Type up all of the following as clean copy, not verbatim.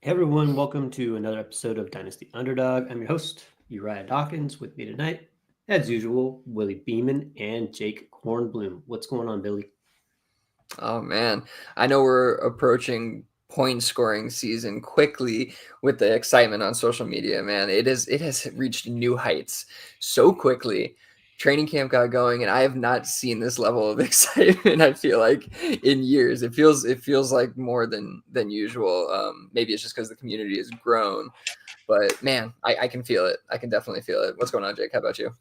Hey everyone, welcome to another episode of Dynasty Underdog. I'm your host, Uriah Dawkins. With me tonight, as usual, Willie Beeman and Jake Kornblum. What's going on, Billy? Oh man, I know we're approaching point scoring season quickly with the excitement on social media, man. It has reached new heights so quickly. Training camp got going and I have not seen this level of excitement, I feel like, in years. It feels like more than usual. Maybe it's just because the community has grown. But man, I can feel it. I can definitely feel it. What's going on, Jake? How about you?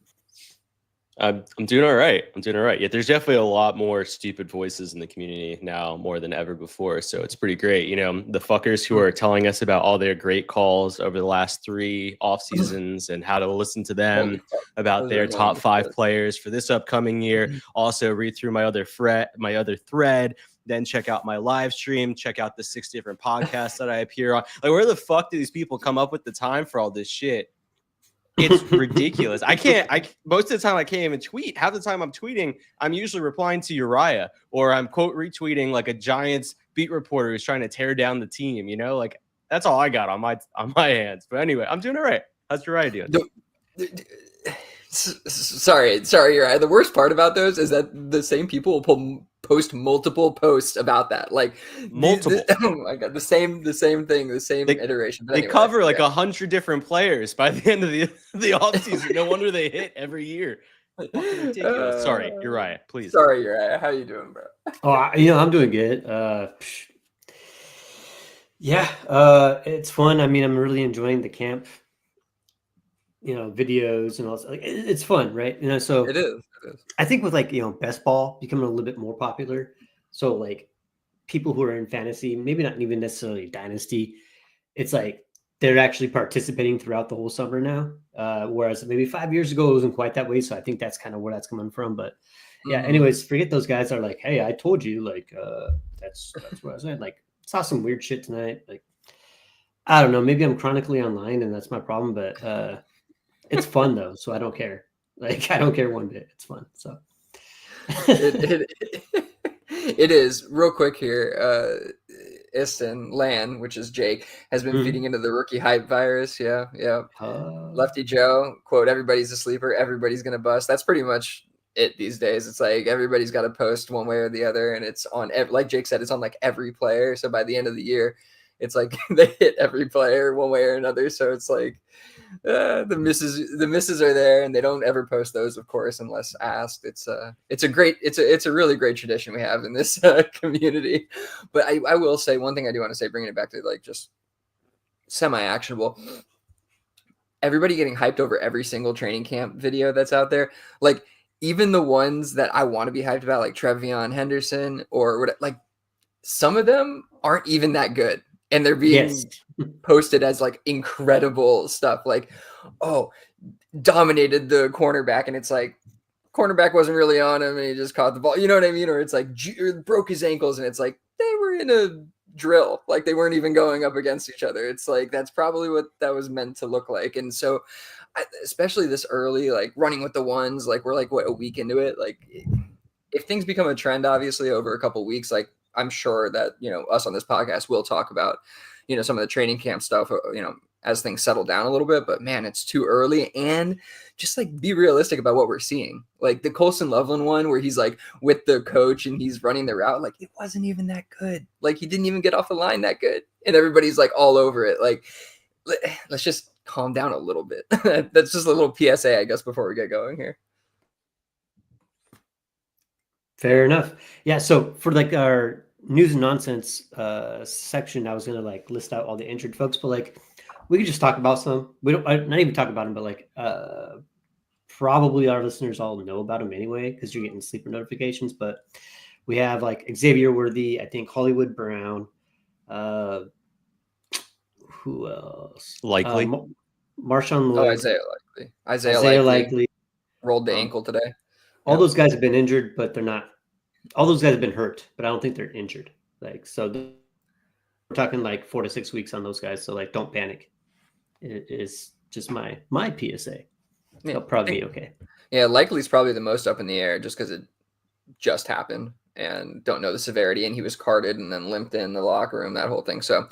I'm doing all right. I'm doing all right. Yeah, there's definitely a lot more stupid voices in the community now, more than ever before. So it's pretty great. You know, the fuckers who are telling us about all their great calls over the last 3 off seasons and how to listen to Holy them fuck. about Those are their top annoying. 5 players for this upcoming year. Also read through my other thread, then check out my live stream, check out the 6 different podcasts that I appear on. Like, where the fuck do these people come up with the time for all this shit? It's ridiculous. I most of the time I can't even tweet. Half the time I'm tweeting, I'm usually replying to Uriah, or I'm quote retweeting like a Giants beat reporter who's trying to tear down the team. You know, like that's all I got on my hands. But anyway, I'm doing all right. How's Uriah doing? Sorry, you're right. The worst part about those is that the same people will post multiple posts about that. Like Multiple. oh my god, the same thing, the same iteration. But They anyway, cover like 100 different players by the end of the offseason. No wonder they hit every year. Fucking ridiculous. Sorry, Uriah, please. Sorry, Uriah. How you doing, bro? I'm doing good. It's fun. I mean, I'm really enjoying the camp, videos and all that. Like, it's fun, right? So It is. I think with best ball becoming a little bit more popular. So like people who are in fantasy, maybe not even necessarily dynasty, it's like they're actually participating throughout the whole summer now. Whereas maybe 5 years ago it wasn't quite that way. So I think that's kind of where that's coming from. But yeah, anyways, forget those guys that are like, hey, I told you, like that's what I said. Like, saw some weird shit tonight. Like, I don't know, maybe I'm chronically online and that's my problem, but it's fun though, so I don't care. Like, I don't care one bit. It's fun. So it is. Real quick here. Iston Lan, which is Jake, has been feeding into the rookie hype virus. Yeah. Lefty Joe, quote, everybody's a sleeper, everybody's gonna bust. That's pretty much it these days. It's like everybody's got to post one way or the other, and it's on, like Jake said, it's on like every player. So by the end of the year, it's like they hit every player one way or another. So it's like the misses are there, and they don't ever post those, of course, unless asked. It's a really great tradition we have in this community. But I will say one thing I do want to say, bringing it back to like just semi-actionable. Everybody getting hyped over every single training camp video that's out there, like even the ones that I want to be hyped about, like Trevion Henderson or what, like some of them aren't even that good. And they're being posted as like incredible stuff. Like, oh, dominated the cornerback. And it's like, cornerback wasn't really on him and he just caught the ball. You know what I mean? Or it's like, broke his ankles. And it's like, they were in a drill. Like they weren't even going up against each other. It's like, that's probably what that was meant to look like. And so, especially this early, like running with the ones, like we're like, what, a week into it? Like if things become a trend, obviously over a couple of weeks, like I'm sure that, us on this podcast will talk about, some of the training camp stuff, as things settle down a little bit, but man, it's too early. And just like be realistic about what we're seeing. Like the Colson Loveland one where he's like with the coach and he's running the route, like it wasn't even that good. Like he didn't even get off the line that good. And everybody's like all over it. Like, let's just calm down a little bit. That's just a little PSA, I guess, before we get going here. Fair enough. Yeah. So for like our news and nonsense section, I was gonna like list out all the injured folks, but like we could just talk about some. We don't not even talk about them, but like probably our listeners all know about them anyway because you're getting sleeper notifications. But we have like Xavier Worthy, I think Hollywood Brown. Who else? Likely. Marshawn Lloyd. Isaiah Likely rolled the ankle today. All those guys have been injured, but they're not. All those guys have been hurt, but I don't think they're injured. Like, so we're talking like 4 to 6 weeks on those guys. So like, don't panic. It is just my PSA. They'll probably be okay. Yeah, Likely's probably the most up in the air just because it just happened. and don't know the severity. And he was carted and then limped in the locker room, that whole thing. So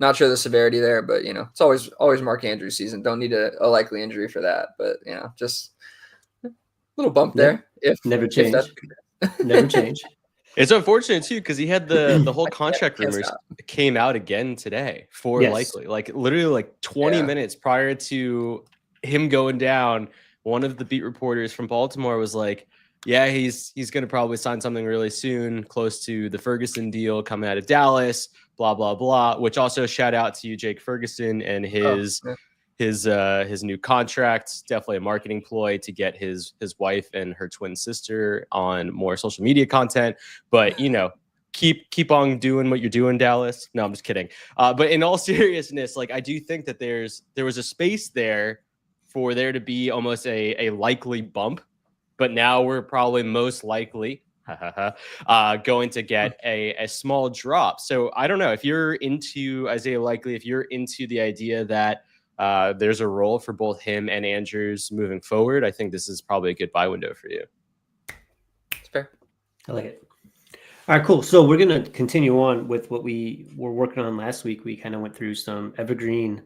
not sure the severity there, but it's always Mark Andrews season. Don't need a likely injury for that, but just a little bump there. Never change. Never change. It's unfortunate too, because he had the whole contract rumors came out again today for likely, like literally like 20 minutes prior to him going down. One of the beat reporters from Baltimore was like, yeah, he's going to probably sign something really soon, close to the Ferguson deal coming out of Dallas, blah, blah, blah, which also shout out to you, Jake Ferguson, and his new contract. Definitely a marketing ploy to get his wife and her twin sister on more social media content. But keep on doing what you're doing, Dallas. No, I'm just kidding. But in all seriousness, like I do think that there was a space there for there to be almost a likely bump, but now we're probably most likely going to get a small drop. So I don't know if you're into Isaiah Likely, if you're into the idea that there's a role for both him and Andrews moving forward, I think this is probably a good buy window for you. It's fair. I like it. All right, cool. So we're going to continue on with what we were working on last week. We kind of went through some evergreen,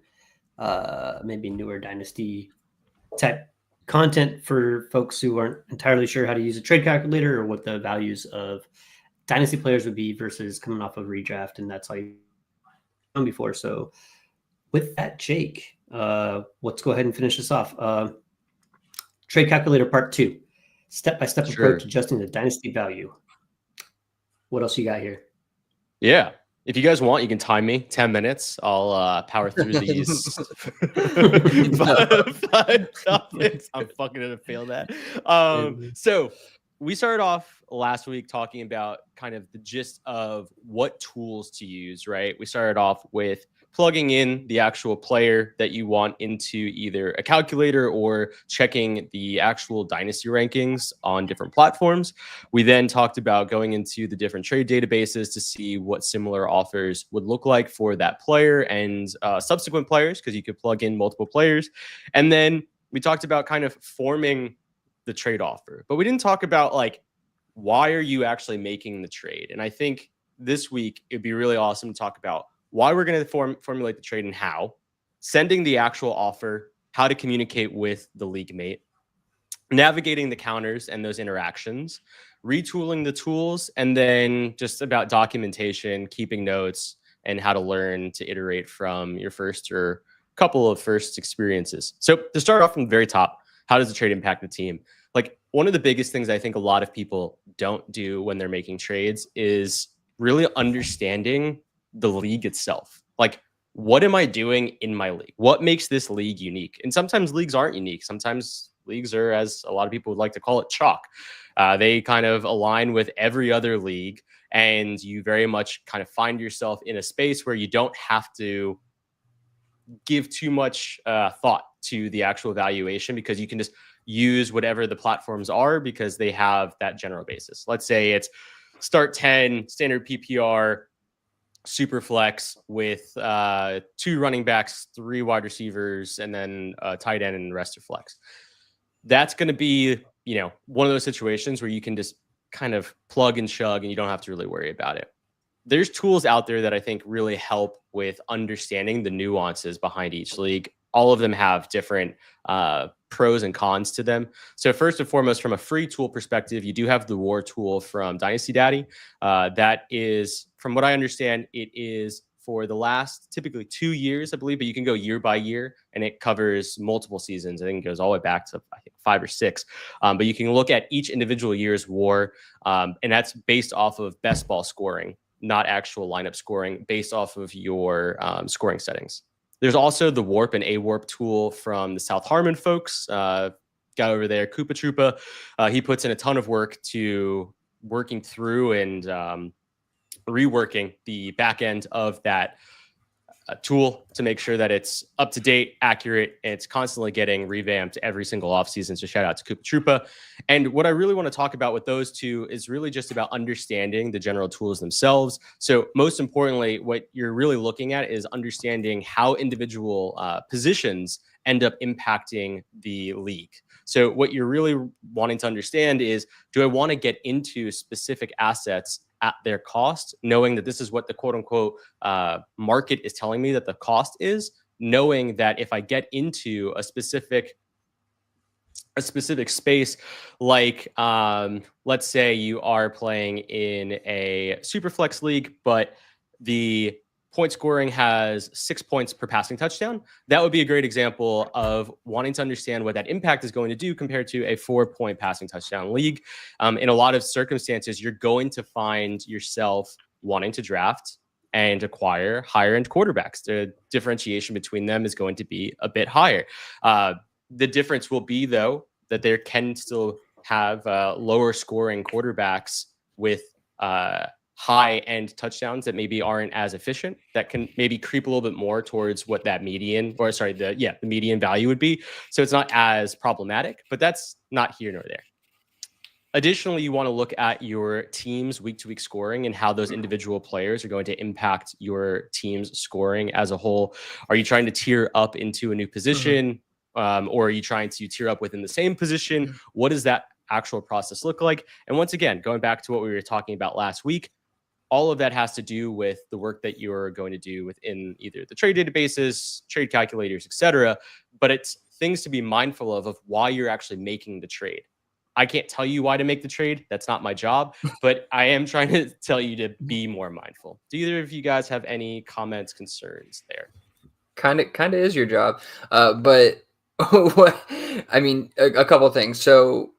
maybe newer Dynasty type content for folks who aren't entirely sure how to use a trade calculator or what the values of Dynasty players would be versus coming off of redraft. And that's how you've done before. So with that, Jake, let's go ahead and finish this off. Trade calculator part 2, step-by-step approach adjusting the Dynasty value. What else you got here? Yeah. If you guys want, you can time me 10 minutes. I'll power through these 5 topics. I'm fucking going to fail that. So we started off last week talking about kind of the gist of what tools to use, right? We started off with plugging in the actual player that you want into either a calculator or checking the actual Dynasty rankings on different platforms. We then talked about going into the different trade databases to see what similar offers would look like for that player and subsequent players, because you could plug in multiple players. And then we talked about kind of forming the trade offer, but we didn't talk about like, why are you actually making the trade? And I think this week it'd be really awesome to talk about why we're going to formulate the trade and how, sending the actual offer, how to communicate with the league mate, navigating the counters and those interactions, retooling the tools, and then just about documentation, keeping notes, and how to learn to iterate from your first or couple of first experiences. So to start off from the very top, how does the trade impact the team? Like one of the biggest things I think a lot of people don't do when they're making trades is really understanding the league itself. Like, what am I doing in my league? What makes this league unique? And sometimes leagues aren't unique. Sometimes leagues are, as a lot of people would like to call it, chalk. They kind of align with every other league, and you very much kind of find yourself in a space where you don't have to give too much thought to the actual valuation, because you can just use whatever the platforms are because they have that general basis. Let's say it's start 10, standard PPR, super flex with 2 running backs, 3 wide receivers, and then a tight end, and the rest are flex. That's going to be, one of those situations where you can just kind of plug and chug and you don't have to really worry about it. There's tools out there that I think really help with understanding the nuances behind each league. All of them have different pros and cons to them. So first and foremost, from a free tool perspective, you do have the War tool from Dynasty Daddy. That is, from what I understand, it is for the last typically 2 years, I believe, but you can go year by year and it covers multiple seasons. I think it goes all the way back to 5 or 6. But you can look at each individual year's War, and that's based off of best ball scoring, not actual lineup scoring, based off of your scoring settings. There's also the Warp and A-Warp tool from the South Harmon folks. Guy over there, Koopa Troopa. He puts in a ton of work to working through and reworking the back end of that tool to make sure that it's up to date, accurate, and it's constantly getting revamped every single offseason. So shout out to Koopa Troopa. And what I really want to talk about with those two is really just about understanding the general tools themselves. So most importantly, what you're really looking at is understanding how individual positions end up impacting the league. So what you're really wanting to understand is, do I want to get into specific assets at their cost, knowing that this is what the quote unquote market is telling me that the cost is, knowing that if I get into a specific space, like let's say you are playing in a super flex league, but the point scoring has 6 points per passing touchdown. That would be a great example of wanting to understand what that impact is going to do compared to a 4-point passing touchdown league. In a lot of circumstances, you're going to find yourself wanting to draft and acquire higher end quarterbacks. The differentiation between them is going to be a bit higher. The difference will be, though, that there can still have lower scoring quarterbacks with high end touchdowns that maybe aren't as efficient, that can maybe creep a little bit more towards what that median, or sorry, the median value would be. So it's not as problematic, but that's not here nor there. Additionally, you want to look at your team's week-to-week scoring and how those individual players are going to impact your team's scoring as a whole. Are you trying to tier up into a new position? Or are you trying to tier up within the same position? What does that actual process look like? And once again, going back to what we were talking about last week, all of that has to do with the work that you're going to do within either the trade databases, trade calculators, etc. But it's things to be mindful of why you're actually making the trade. I can't tell you why to make the trade. That's not my job, but I am trying to tell you to be more mindful. Do either of you guys have any comments, concerns there? Kind of is your job, but what I mean, a couple of things. So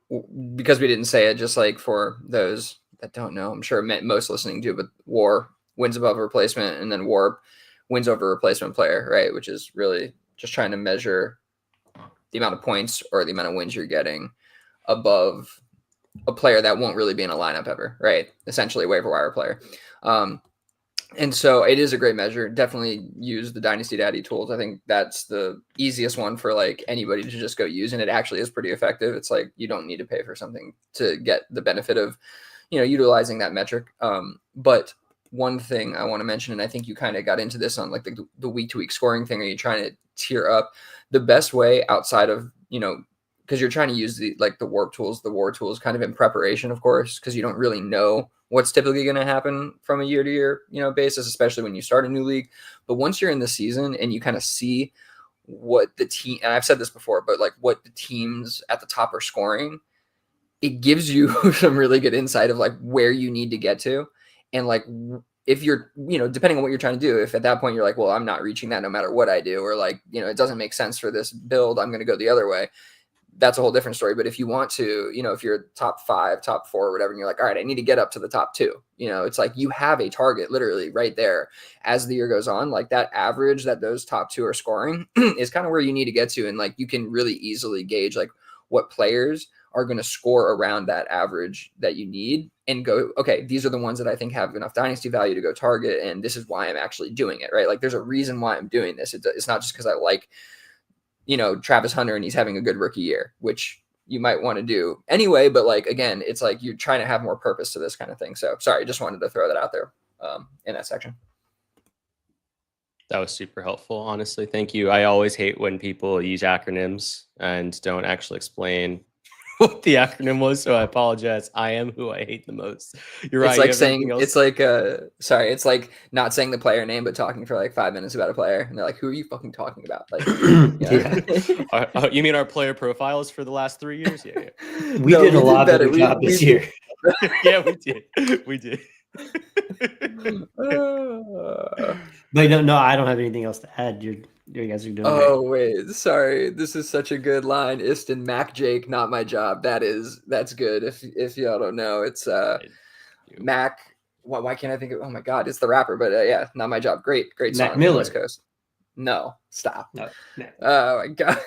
because we didn't say it, just like for those that don't know, I'm sure most listening do, but WAR wins above replacement, and then WAR wins over replacement player, right? Which is really just trying to measure the amount of points or the amount of wins you're getting above a player that won't really be in a lineup ever, right? Essentially a waiver wire player. And so it is a great measure. Definitely use the Dynasty Daddy tools. I think that's the easiest one for like anybody to just go use. And it actually is pretty effective. It's like, you don't need to pay for something to get the benefit of, utilizing that metric. But one thing I want to mention, and I think you kind of got into this on like the week-to-week scoring thing. Are you trying to tier up? The best way outside of, because you're trying to use the WAR tools kind of in preparation, of course, because you don't really know what's typically going to happen from a year-to-year, basis, especially when you start a new league. But once you're in the season and you kind of see what the team, and I've said this before, but like what the teams at the top are scoring, it gives you some really good insight of like where you need to get to. And like, if you're, depending on what you're trying to do, if at that point you're like, well, I'm not reaching that no matter what I do, or like, it doesn't make sense for this build, I'm going to go the other way. That's a whole different story. But if you want to, if you're top 5, top 4, or whatever, and you're like, all right, I need to get up to the top 2, it's like you have a target literally right there as the year goes on. Like that average that those top 2 are scoring is kind of where you need to get to. And like, you can really easily gauge like what players are going to score around that average that you need and go, okay, these are the ones that I think have enough dynasty value to go target. And this is why I'm actually doing it, right? Like there's a reason why I'm doing this. It's not just because I like, Travis Hunter and he's having a good rookie year, which you might want to do anyway. But like, again, it's like you're trying to have more purpose to this kind of thing. So sorry, just wanted to throw that out there in that section. That was super helpful, honestly. Thank you. I always hate when people use acronyms and don't actually explain what the acronym was, so I apologize. I am who I hate the most. You're right. It's like saying, it's like not saying the player name, but talking for like 5 minutes about a player. And they're like, who are you fucking talking about? Like, you mean our player profiles for the last 3 years? Yeah. We did a lot better job this year. Yeah, we did. We did. But no, I don't have anything else to add. You guys are doing great. Wait, sorry. This is such a good line. Iston, Mac Jake, not my job. That's good. If y'all don't know, it's Mac. Why can't I think of? Oh my God, it's the rapper. But yeah, not my job. Great song. Mac Miller. West Coast. No, stop. No, oh my God.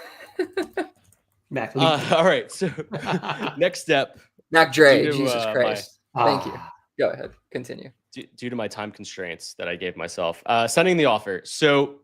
Mac. All right. So next step. Mac Dre. Jesus Christ. Thank you. Go ahead. Continue. Due to my time constraints that I gave myself, sending the offer. So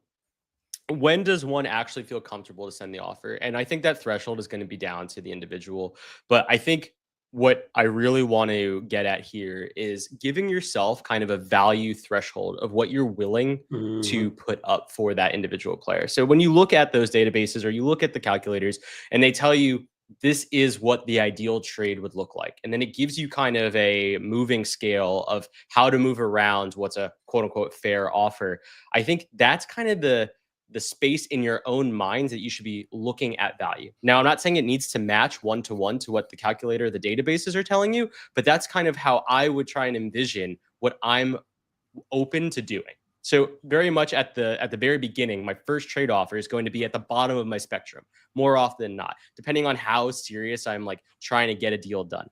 when does one actually feel comfortable to send the offer? And I think that threshold is going to be down to the individual. But I think what I really want to get at here is giving yourself kind of a value threshold of what you're willing to put up for that individual player. So when you look at those databases or you look at the calculators and they tell you this is what the ideal trade would look like, and then it gives you kind of a moving scale of how to move around what's a quote unquote fair offer. I think that's kind of the space in your own minds that you should be looking at value. Now, I'm not saying it needs to match one-to-one to what the calculator, the databases are telling you, but that's kind of how I would try and envision what I'm open to doing. So very much at the very beginning, my first trade offer is going to be at the bottom of my spectrum, more often than not, depending on how serious I'm like trying to get a deal done.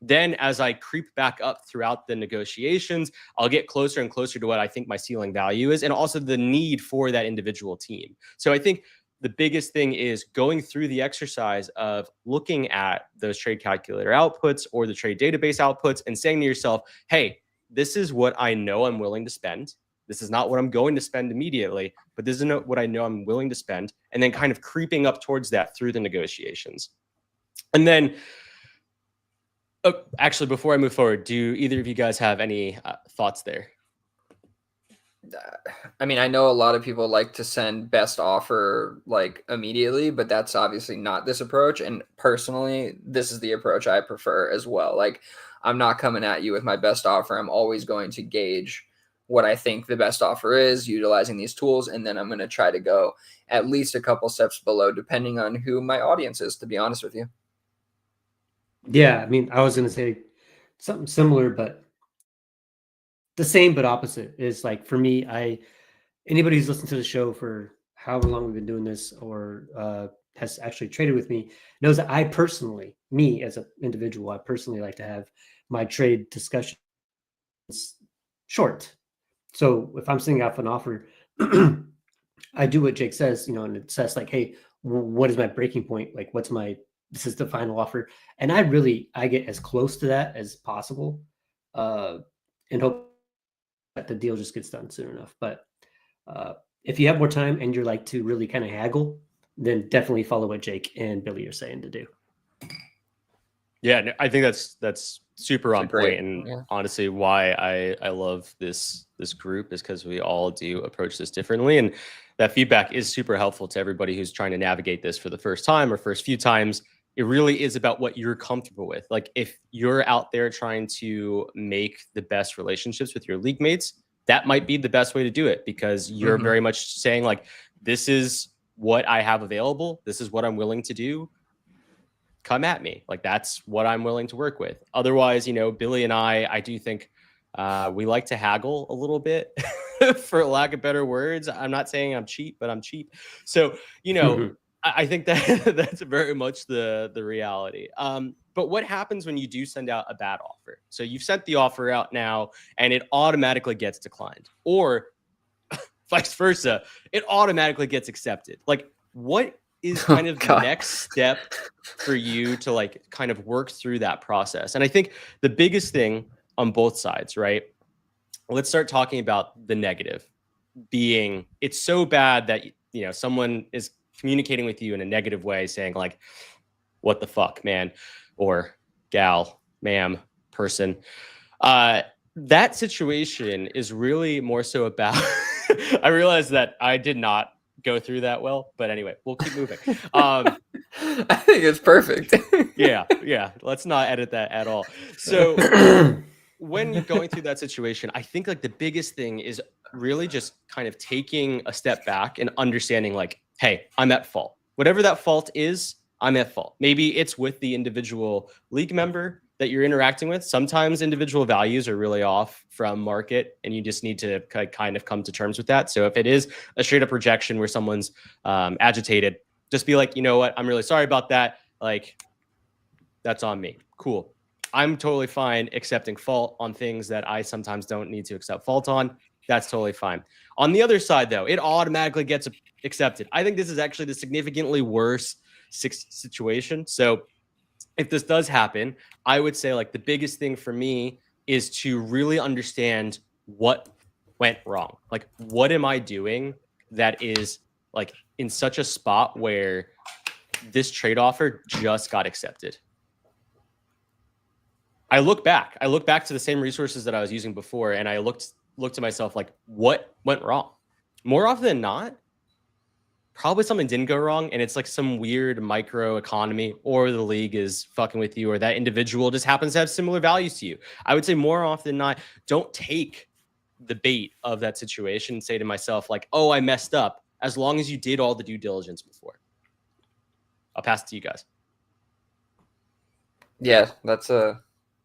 Then as I creep back up throughout the negotiations, I'll get closer and closer to what I think my ceiling value is and also the need for that individual team. So I think the biggest thing is going through the exercise of looking at those trade calculator outputs or the trade database outputs and saying to yourself, hey, this is what I know I'm willing to spend. This is not what I'm going to spend immediately, but this is what I know I'm willing to spend. And then kind of creeping up towards that through the negotiations. And then actually, before I move forward, do either of you guys have any thoughts there? I mean, I know a lot of people like to send best offer like immediately, but that's obviously not this approach. And personally, this is the approach I prefer as well. Like, I'm not coming at you with my best offer. I'm always going to gauge what I think the best offer is utilizing these tools. And then I'm going to try to go at least a couple steps below, depending on who my audience is, to be honest with you. Yeah, I mean, I was going to say something similar, but the same but opposite is like for me, anybody who's listened to the show for however long we've been doing this or has actually traded with me knows that I personally, me as an individual, I personally like to have my trade discussions short. So if I'm sending off an offer, I do what Jake says, and it says like, hey, what is my breaking point? Like, this is the final offer. And I get as close to that as possible and hope that the deal just gets done soon enough. But if you have more time and you're like to really kind of haggle, then definitely follow what Jake and Billy are saying to do. Yeah, I think that's super on point, and honestly, why I love this group is because we all do approach this differently, and that feedback is super helpful to everybody who's trying to navigate this for the first time or first few times. It really is about what you're comfortable with. Like if you're out there trying to make the best relationships with your league mates, that might be the best way to do it because you're very much saying like, this is what I have available. This is what I'm willing to do. Come at me. Like that's what I'm willing to work with. Otherwise, Billy and I do think we like to haggle a little bit for lack of better words. I'm not saying I'm cheap, but I'm cheap. So, I think that that's very much the reality. But what happens when you do send out a bad offer? So you've sent the offer out now and it automatically gets declined, or vice versa, it automatically gets accepted. Like what is kind of the next step for you to like kind of work through that process? And I think the biggest thing on both sides, right? Let's start talking about the negative being it's so bad that, someone is communicating with you in a negative way saying like, what the fuck, man, or gal, ma'am, person. That situation is really more so about, I realize that I did not go through that well, but anyway, we'll keep moving. I think it's perfect. yeah. Let's not edit that at all. So when you're going through that situation, I think like the biggest thing is really just kind of taking a step back and understanding like, hey, I'm at fault. Whatever that fault is, I'm at fault. Maybe it's with the individual league member that you're interacting with. Sometimes individual values are really off from market and you just need to kind of come to terms with that. So if it is a straight up rejection where someone's agitated, just be like, you know what? I'm really sorry about that. Like, that's on me. Cool. I'm totally fine accepting fault on things that I sometimes don't need to accept fault on. That's totally fine. On the other side, though, it automatically gets accepted. I think this is actually the significantly worse situation. So if this does happen, I would say like the biggest thing for me is to really understand what went wrong. Like, what am I doing that is like in such a spot where this trade offer just got accepted? I look back to the same resources that I was using before, and I looked to myself like, what went wrong? More often than not, probably something didn't go wrong, and it's like some weird micro economy, or the league is fucking with you, or that individual just happens to have similar values to you. I would say more often than not, don't take the bait of that situation and say to myself like, oh, I messed up, as long as you did all the due diligence before. I'll pass it to you guys. Yeah, that's a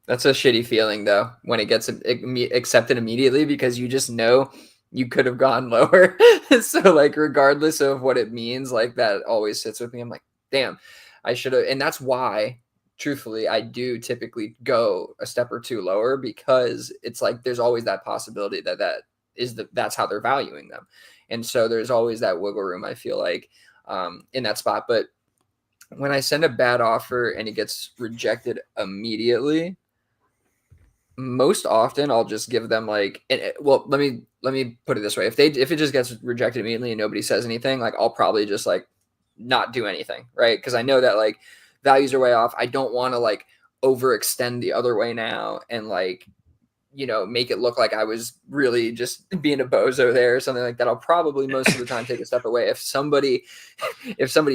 shitty feeling though when it gets accepted immediately, because you just know you could have gone lower. So like regardless of what it means, like that always sits with me. I'm like, damn, I should have. And that's why truthfully I do typically go a step or two lower, because it's like there's always that possibility that's how they're valuing them. And so there's always that wiggle room, I feel like, in that spot. But when I send a bad offer and it gets rejected immediately, most often I'll just give them like, well, let me put it this way. If it just gets rejected immediately and nobody says anything, like I'll probably just like not do anything. Right. Cause I know that like values are way off. I don't want to like overextend the other way now and like, make it look like I was really just being a bozo there or something like that. I'll probably most of the time take a step away. If somebody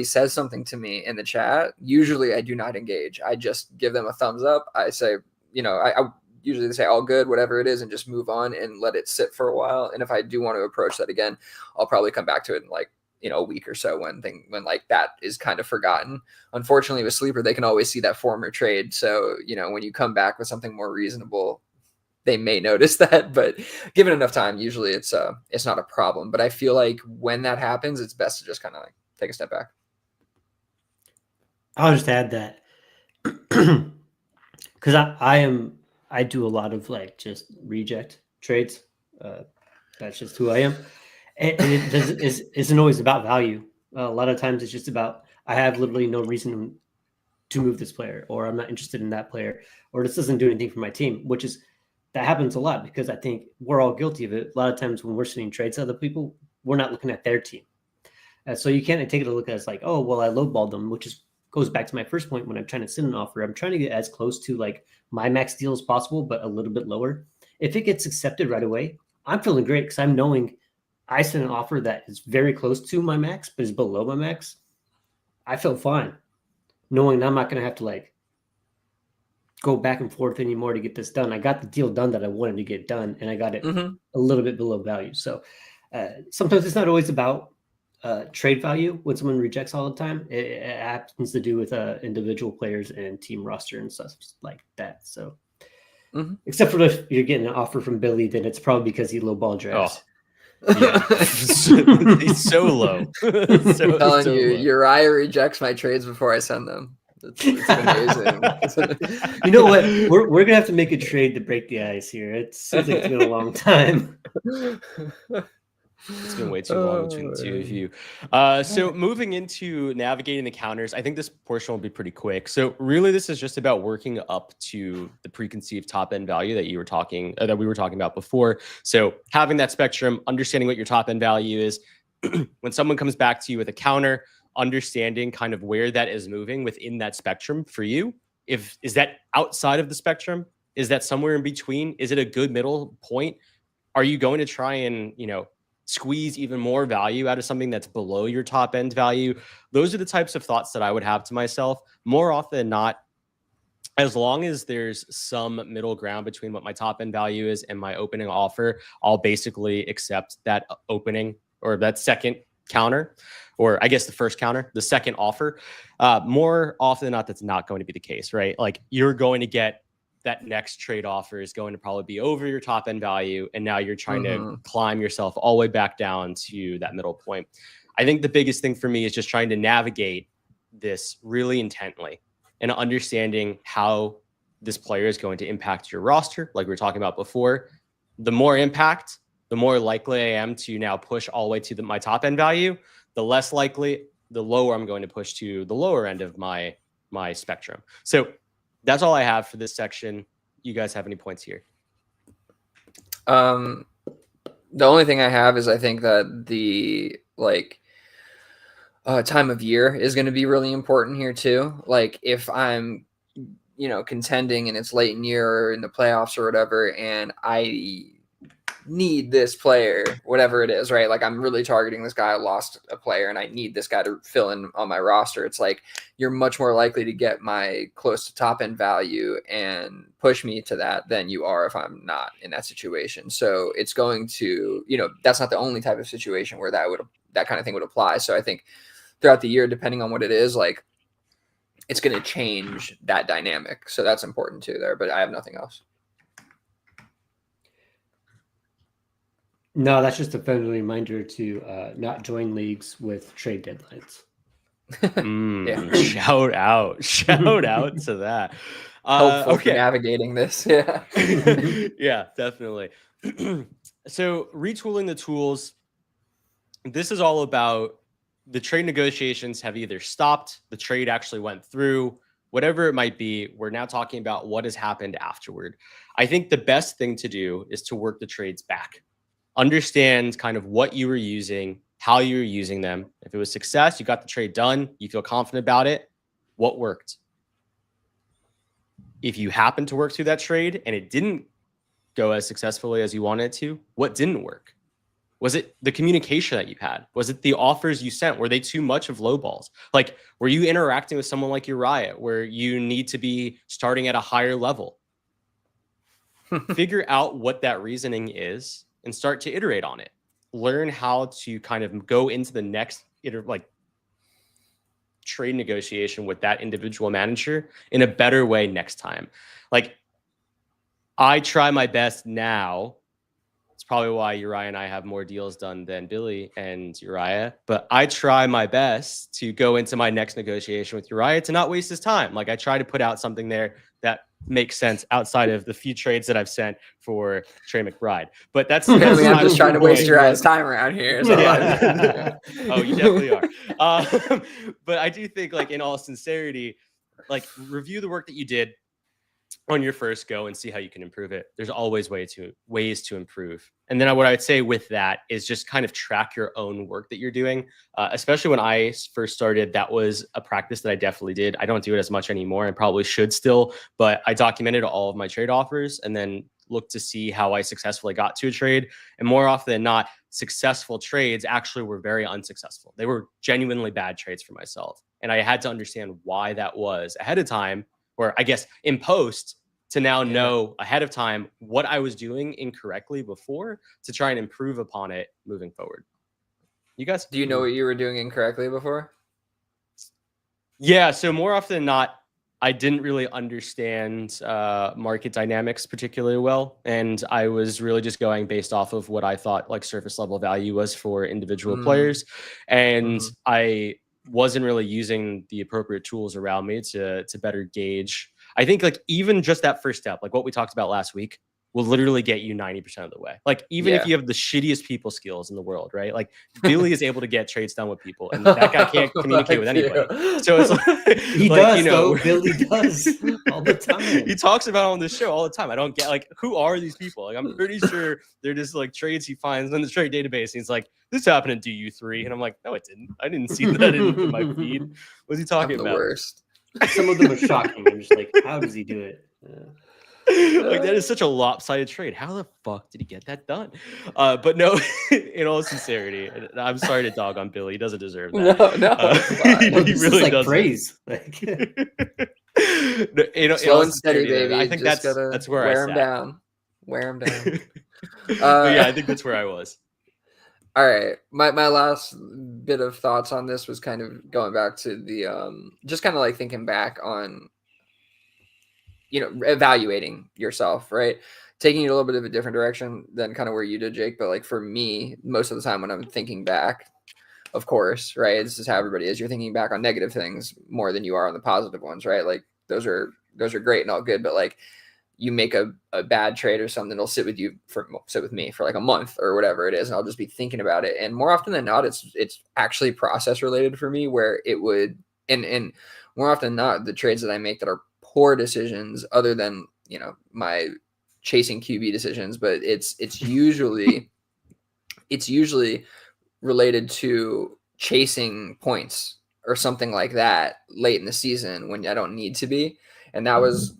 says something to me in the chat, usually I do not engage. I just give them a thumbs up. I say, I usually say all good, whatever it is, and just move on and let it sit for a while. And if I do want to approach that again, I'll probably come back to it in like, a week or so when like that is kind of forgotten. Unfortunately with Sleeper, they can always see that former trade. So, when you come back with something more reasonable, they may notice that, but given enough time, usually it's not a problem. But I feel like when that happens, it's best to just kind of like take a step back. I'll just add that because I do a lot of like just reject trades. That's just who I am, and isn't always about value. A lot of times it's just about I have literally no reason to move this player, or I'm not interested in that player, or this doesn't do anything for my team, that happens a lot because I think we're all guilty of it. A lot of times when we're sending trades to other people, we're not looking at their team. So you can't take it a look at it as like, oh, well, I lowballed them, which goes back to my first point when I'm trying to send an offer. I'm trying to get as close to like my max deal as possible, but a little bit lower. If it gets accepted right away, I'm feeling great because I'm knowing I sent an offer that is very close to my max, but is below my max. I feel fine knowing I'm not going to have to like go back and forth anymore to get this done. I got the deal done that I wanted to get done, and I got it a little bit below value. So sometimes it's not always about trade value when someone rejects all the time. It happens to do with individual players and team roster and stuff like that. So except for if you're getting an offer from Billy, then it's probably because he lowball drafts. Oh. Yeah, it's so low. I'm telling you, Uriah rejects my trades before I send them. It's amazing. You know what? We're gonna have to make a trade to break the ice here. It seems like it's been a long time. It's been way too long between the two of you. So moving into navigating the counters, I think this portion will be pretty quick. So really, this is just about working up to the preconceived top end value that we were talking about before. So having that spectrum, understanding what your top end value is. When someone comes back to you with a counter, understanding kind of where that is moving within that spectrum for you. Is that outside of the spectrum? Is that somewhere in between? Is it a good middle point? Are you going to try and, squeeze even more value out of something that's below your top end value? Those are the types of thoughts that I would have to myself. More often than not, as long as there's some middle ground between what my top end value is and my opening offer, I'll basically accept that opening or that second counter, or I guess the first counter, the second offer. More often than not, that's not going to be the case, right? Like you're going to get that next trade offer is going to probably be over your top end value. And now you're trying to climb yourself all the way back down to that middle point. I think the biggest thing for me is just trying to navigate this really intently and understanding how this player is going to impact your roster. Like we were talking about before, the more impact, the more likely I am to now push all the way to my top end value. The less likely, the lower I'm going to push to the lower end of my spectrum. So that's all I have for this section. You guys have any points here? The only thing I have is I think that the time of year is going to be really important here too. Like if I'm, contending and it's late in year or in the playoffs or whatever, and I need this player, whatever it is, right? Like I'm really targeting this guy. I lost a player and I need this guy to fill in on my roster. It's like you're much more likely to get my close to top end value and push me to that than you are if I'm not in that situation. So it's going to, that's not the only type of situation where that kind of thing would apply. So I think throughout the year, depending on what it is, like it's going to change that dynamic. So that's important too there, but I have nothing else. No, that's just a friendly reminder to not join leagues with trade deadlines. Shout out to that. Helpful for navigating this. Yeah. Yeah, definitely. So retooling the tools. This is all about the trade negotiations have either stopped, the trade actually went through, whatever it might be. We're now talking about what has happened afterward. I think the best thing to do is to work the trades back. Understand kind of what you were using, how you were using them. If it was success, you got the trade done, you feel confident about it, what worked? If you happen to work through that trade and it didn't go as successfully as you wanted it to, what didn't work? Was it the communication that you had? Was it the offers you sent? Were they too much of low balls? Like, were you interacting with someone like Uriah where you need to be starting at a higher level? Figure out what that reasoning is and start to iterate on it. Learn how to kind of go into the next trade negotiation with that individual manager in a better way next time. Like, I try my best now. It's probably why Uriah and I have more deals done than Billy and Uriah, but I try my best to go into my next negotiation with Uriah to not waste his time. Like, I try to put out something there that makes sense outside of the few trades that I've sent for Trey McBride. But that's I'm just trying to waste Uriah's time around here. So yeah. Oh, you definitely are. But I do think, like, in all sincerity, like, review the work that you did on your first go and see how you can improve it. There's always ways to improve. And then what I would say with that is just kind of track your own work that you're doing. Especially when I first started, that was a practice that I definitely did. I don't do it as much anymore and probably should still, but I documented all of my trade offers and then looked to see how I successfully got to a trade. And more often than not, successful trades actually were very unsuccessful. They were genuinely bad trades for myself. And I had to understand why that was ahead of time, or I guess in post, to now know ahead of time what I was doing incorrectly before to try and improve upon it moving forward. You guys? Do you know what you were doing incorrectly before? Yeah, so more often than not, I didn't really understand market dynamics particularly well. And I was really just going based off of what I thought like surface level value was for individual players. And I wasn't really using the appropriate tools around me to better gauge. I think like even just that first step, like what we talked about last week, will literally get you 90% of the way. Like even if you have the shittiest people skills in the world, right? Like Billy is able to get trades done with people, and that guy can't communicate with anybody. So it's like he does, though. Billy does all the time. He talks about it on this show all the time. I don't get like who are these people? Like I'm pretty sure they're just like trades he finds in the trade database. And he's like, this happened in DU3, and I'm like, no, it didn't. I didn't see that in my feed. What's he talking about? The worst. Some of them are shocking. I'm just like, how does he do it? Like that is such a lopsided trade. How the fuck did he get that done? But no, in all sincerity, I'm sorry to dog on Billy. He doesn't deserve that. No, he really like doesn't. Praise. Slow and steady, baby. I think that's where I wear him sat. down. Wear him down. But yeah, I think that's where I was. All right. My last bit of thoughts on this was kind of going back to the just kind of like thinking back on evaluating yourself, right? Taking it a little bit of a different direction than kind of where you did, Jake. But like for me, most of the time when I'm thinking back, of course, right? This is how everybody is. You're thinking back on negative things more than you are on the positive ones, right? Like those are great and all good, but like you make a bad trade or something, it'll sit with me for like a month or whatever it is. And I'll just be thinking about it. And more often than not, it's actually process related for me where it would, and more often than not, the trades that I make that are poor decisions other than, my chasing QB decisions, but it's usually related to chasing points or something like that late in the season when I don't need to be. And that was,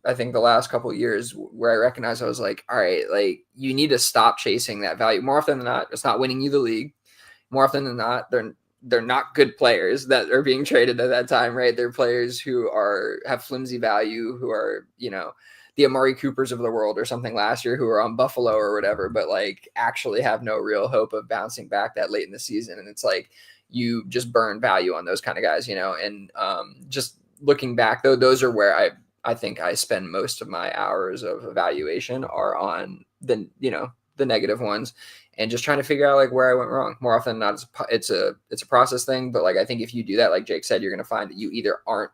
I think, the last couple of years where I recognized I was like, all right, like you need to stop chasing that value. More often than not, it's not winning you the league. More often than not, they're not good players that are being traded at that time, right? They're players who have flimsy value, who are, the Amari Coopers of the world or something last year who are on Buffalo or whatever, but like actually have no real hope of bouncing back that late in the season. And it's like you just burn value on those kind of guys, and just looking back though, those are where I think I spend most of my hours of evaluation are on the negative ones and just trying to figure out like where I went wrong. More often than not, it's a process thing. But like, I think if you do that, like Jake said, you're going to find that you either aren't,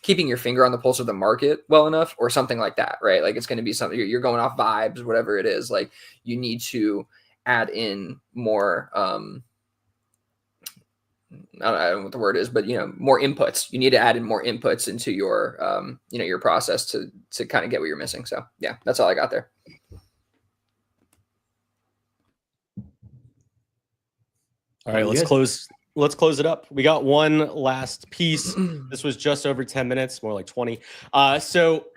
keeping your finger on the pulse of the market well enough or something like that, right? Like it's going to be something you're going off vibes, whatever it is. Like you need to add in more, I don't know what the word is, but more inputs. You need to add in more inputs into your, your process to kind of get what you're missing. So yeah, that's all I got there. All right, let's close it up. We got one last piece. This was just over 10 minutes, more like 20. So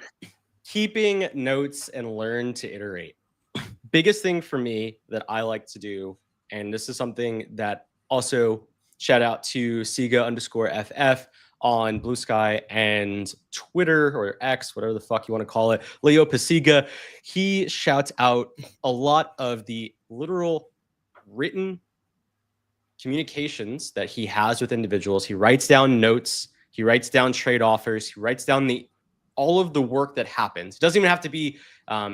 keeping notes and learn to iterate. Biggest thing for me that I like to do, and this is something that also shout out to Siga_FF on Blue Sky and Twitter or X, whatever the fuck you want to call it. Leo Pasiga, he shouts out a lot of the literal written communications that he has with individuals. He writes down notes, he writes down trade offers, he writes down all of the work that happens. It doesn't even have to be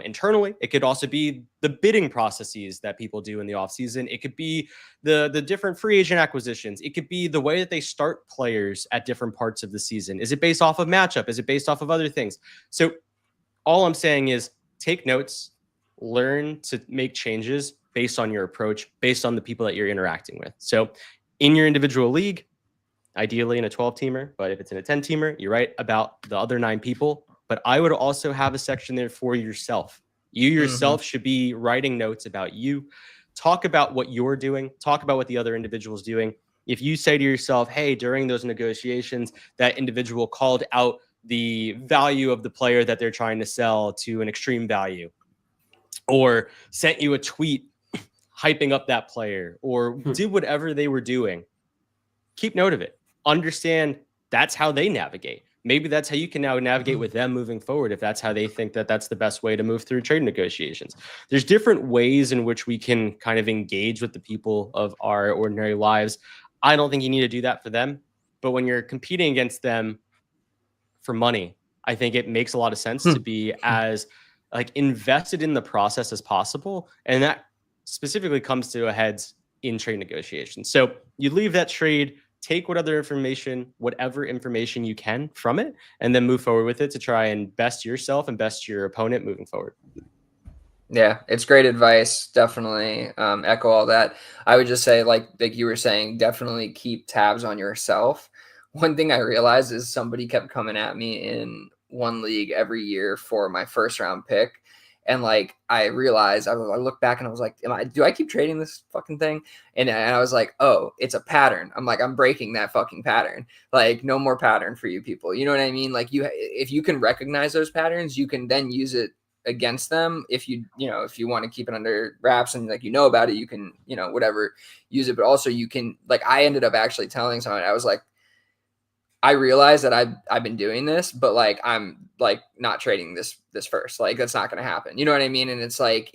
internally. It could also be the bidding processes that people do in the offseason. It could be the different free agent acquisitions. It could be the way that they start players at different parts of the season. Is it based off of matchup? Is it based off of other things? So all I'm saying is take notes, learn to make changes based on your approach, based on the people that you're interacting with. So in your individual league, ideally in a 12-teamer, but if it's in a 10-teamer, you write about the other 9 people. But I would also have a section there for yourself. You yourself should be writing notes about you. Talk about what you're doing. Talk about what the other individual's doing. If you say to yourself, hey, during those negotiations, that individual called out the value of the player that they're trying to sell to an extreme value, or sent you a tweet hyping up that player, or did whatever they were doing, keep note of it. Understand that's how they navigate. Maybe that's how you can now navigate with them moving forward if that's how they think that that's the best way to move through trade negotiations. There's different ways in which we can kind of engage with the people of our ordinary lives. I don't think you need to do that for them, but when you're competing against them for money, I think it makes a lot of sense to be as like invested in the process as possible. And that specifically comes to a heads in trade negotiations. So you leave that trade, take whatever information you can from it, and then move forward with it to try and best yourself and best your opponent moving forward. Yeah, it's great advice. Definitely echo all that. I would just say, like you were saying, definitely keep tabs on yourself. One thing I realized is somebody kept coming at me in one league every year for my first round pick. And like, I realized, I looked back and I was like, do I keep trading this fucking thing? And I was like, oh, it's a pattern. I'm like, I'm breaking that fucking pattern. Like, no more pattern for you people. You know what I mean? Like if you can recognize those patterns, you can then use it against them. If you want to keep it under wraps and like, about it, you can, whatever, use it. But also you can, like, I ended up actually telling someone, I was like, I realized that I've been doing this, but like, I'm like not trading this first, like that's not going to happen. You know what I mean? And it's like,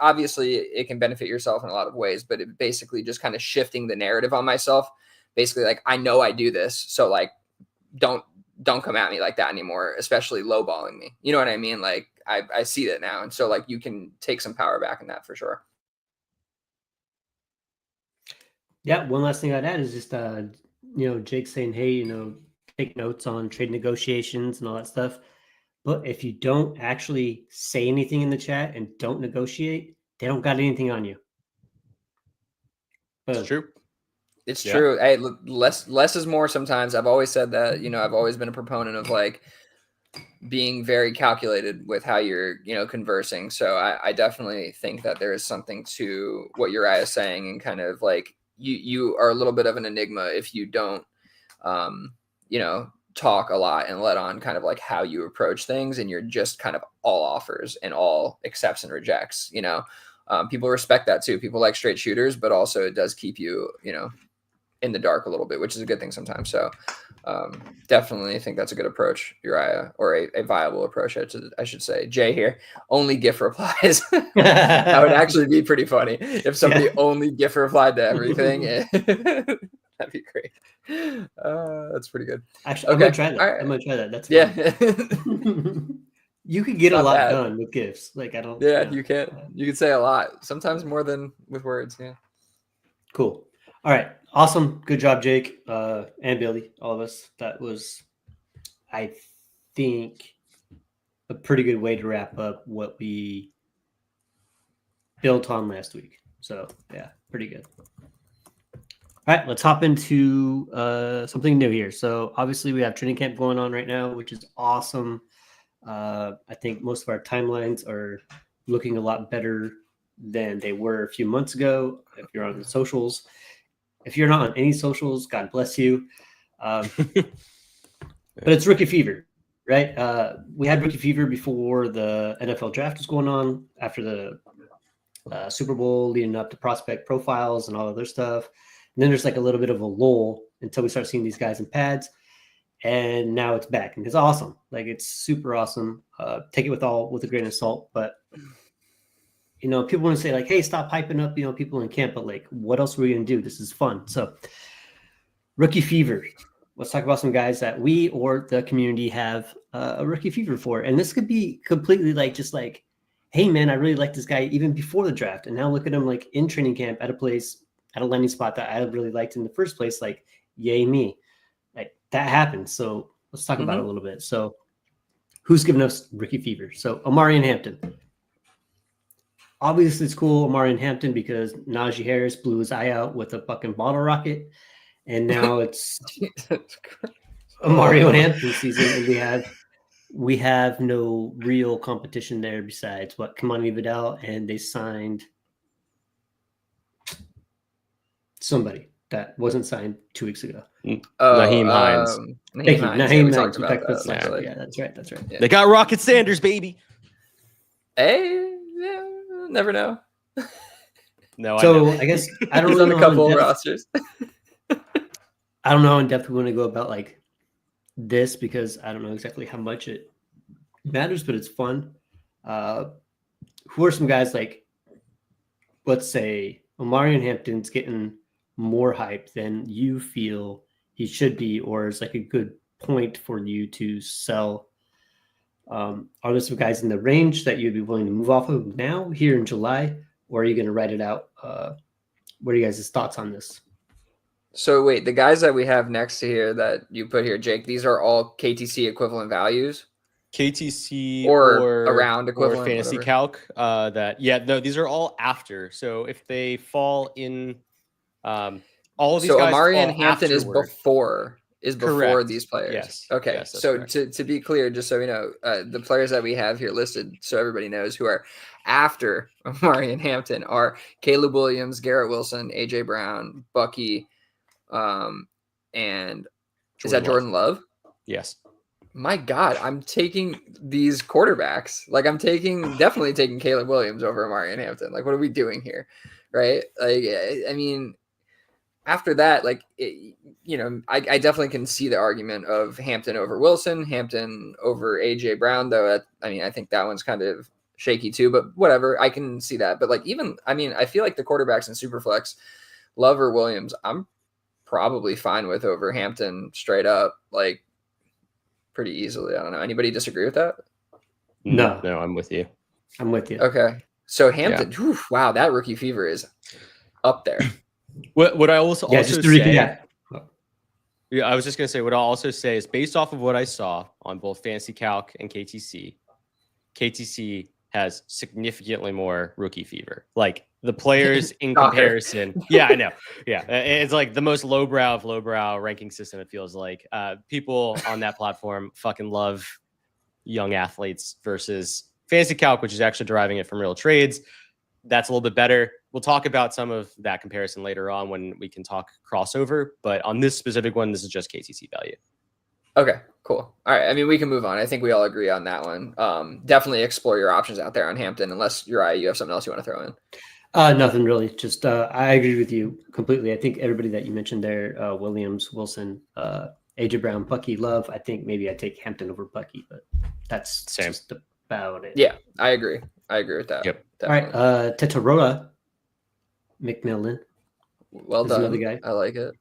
obviously it can benefit yourself in a lot of ways, but it basically just kind of shifting the narrative on myself. Basically, like, I know I do this. So like, don't come at me like that anymore, especially lowballing me. You know what I mean? Like I see that now. And so like, you can take some power back in that for sure. Yeah. One last thing I'd add is just, Jake saying, hey, take notes on trade negotiations and all that stuff. But if you don't actually say anything in the chat and don't negotiate, they don't got anything on you. It's true. It's true. Hey, less is more sometimes. I've always said that, I've always been a proponent of like being very calculated with how you're, conversing. So I definitely think that there is something to what Uriah is saying, and kind of like you are a little bit of an enigma if you don't, talk a lot and let on kind of like how you approach things, and you're just kind of all offers and all accepts and rejects. People respect that too. People like straight shooters, but also it does keep you, in the dark a little bit, which is a good thing sometimes. So definitely think that's a good approach, Uriah, or a viable approach, I should say. Jay here, only GIF replies. That would actually be pretty funny if somebody only GIF replied to everything. That'd be great. That's pretty good. Actually, I'm gonna try that. Right. I'm gonna try that. That's fun. You could get a lot done with GIFs. Like I don't. Yeah, you can. You can say a lot. Sometimes more than with words. Yeah. Cool. All right. Awesome. Good job, Jake, and Billy, all of us. That was, I think, a pretty good way to wrap up what we built on last week. So yeah, pretty good. All right, let's hop into something new here. So obviously we have training camp going on right now, which is awesome. I think most of our timelines are looking a lot better than they were a few months ago. If you're on the socials, if you're not on any socials, God bless you. But it's rookie fever, right? We had rookie fever before the NFL draft was going on, after the Super Bowl, leading up to prospect profiles and all other stuff. And then there's like a little bit of a lull until we start seeing these guys in pads. And now it's back, and it's awesome. Like, it's super awesome. Take it with a grain of salt. But, people want to say like, hey, stop hyping up, people in camp. But like, what else are we going to do? This is fun. So rookie fever. Let's talk about some guys that we or the community have a rookie fever for. And this could be completely like, just like, hey man, I really like this guy even before the draft. And now look at him like in training camp at a landing spot that I really liked in the first place. Like, yay me. Like, that happened. So let's talk about it a little bit. So who's giving us rookie fever? So Omarion Hampton. Obviously it's cool, Omarion Hampton, because Najee Harris blew his eye out with a fucking bottle rocket. And now it's Omarion Hampton season, and we have no real competition there besides Kamani Vidal, and they signed somebody that wasn't signed 2 weeks ago. Naheem Hines. Thank you. Naheem Hines. Yeah, that's right. Yeah. They got Rocket Sanders, baby. Hey, never know. No, so I guess I don't really know. A couple of rosters. I don't know how in depth we want to go about like this, because I don't know exactly how much it matters, but it's fun. Who are some guys like, let's say Omarion Hampton's getting more hype than you feel he should be, or is like a good point for you to sell? Are there some guys in the range that you'd be willing to move off of now here in July, or are you going to write it out? What are you guys' thoughts on this? So wait, the guys that we have next to here that you put here, Jake, these are all KTC equivalent values? KTC or around equivalent, or fantasy calc. These are all after. So if they fall in, all of these guys. So Omarion Hampton is before Correct. These players. Yes. Okay. Yes, so to be clear, just so we know, the players that we have here listed, so everybody knows, who are after Omarion Hampton are Caleb Williams, Garrett Wilson, AJ Brown, Bucky, and is that Jordan Love? Yes. My God, I'm taking these quarterbacks. Like, I'm definitely taking Caleb Williams over Omarion Hampton. Like, what are we doing here? Right? Like, I mean, after that, like, I definitely can see the argument of Hampton over Wilson, Hampton over AJ Brown, though. I think that one's kind of shaky too, but whatever. I can see that. But like, I feel like the quarterbacks in Superflex, Love or Williams, I'm probably fine with over Hampton straight up, like, pretty easily. I don't know. Anybody disagree with that? No, I'm with you. Okay. So Hampton, wow, that rookie fever is up there. What I also just to recap. I was just gonna say, what I'll also say is, based off of what I saw on both Fantasy Calc and KTC has significantly more rookie fever. Like, the players in comparison. Yeah, I know. Yeah, it's like the most lowbrow of lowbrow ranking system, it feels like. People on that platform fucking love young athletes versus Fantasy Calc, which is actually deriving it from real trades. That's a little bit better. We'll talk about some of that comparison later on when we can talk crossover. But on this specific one, this is just KTC value. Okay, cool. All right. I mean, we can move on. I think we all agree on that one. Definitely explore your options out there on Hampton, unless Uriah, you have something else you want to throw in. Nothing really. Just I agree with you completely. I think everybody that you mentioned there, Williams, Wilson, AJ Brown, Bucky, Love. I think maybe I take Hampton over Bucky, but that's Same. just about it. Yeah, I agree. I agree with that. Yep. Definitely. All right. Tetaroa McMillan. Well done. Another guy. I like it.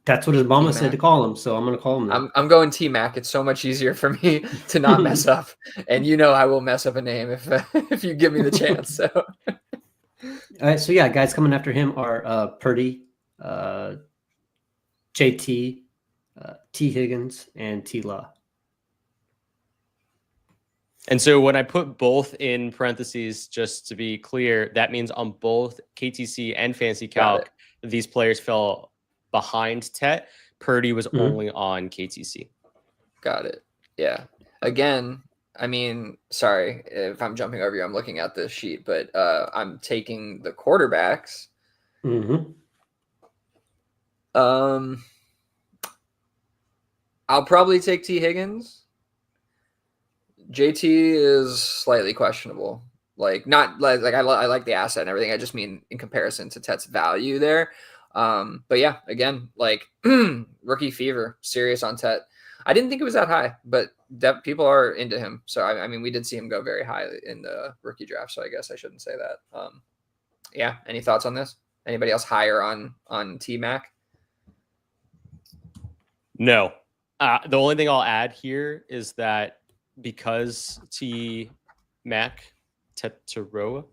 That's what his mama said to call him, so I'm going to call him that. I'm going T-Mac. It's so much easier for me to not mess up. And you know I will mess up a name if you give me the chance. So. All right, so yeah, guys coming after him are Purdy, JT, T. Higgins, and T. Law. And so when I put both in parentheses, just to be clear, that means on both KTC and Fantasy Calc, these players fell behind Tet. Purdy was only on KTC. Got it. Yeah. Again, I mean, sorry if I'm jumping over you. I'm looking at this sheet, but I'm taking the quarterbacks. I'll probably take T. Higgins. JT is slightly questionable. Like not like I like the asset and everything. I just mean in comparison to Tet's value there. But yeah, again, like rookie fever, serious on Tet. I didn't think it was that high, but people are into him. So I mean, we did see him go very high in the rookie draft. So I guess I shouldn't say that. Yeah. Any thoughts on this? Anybody else higher on T-Mac? No. The only thing I'll add here is that because T-Mac Tetaroa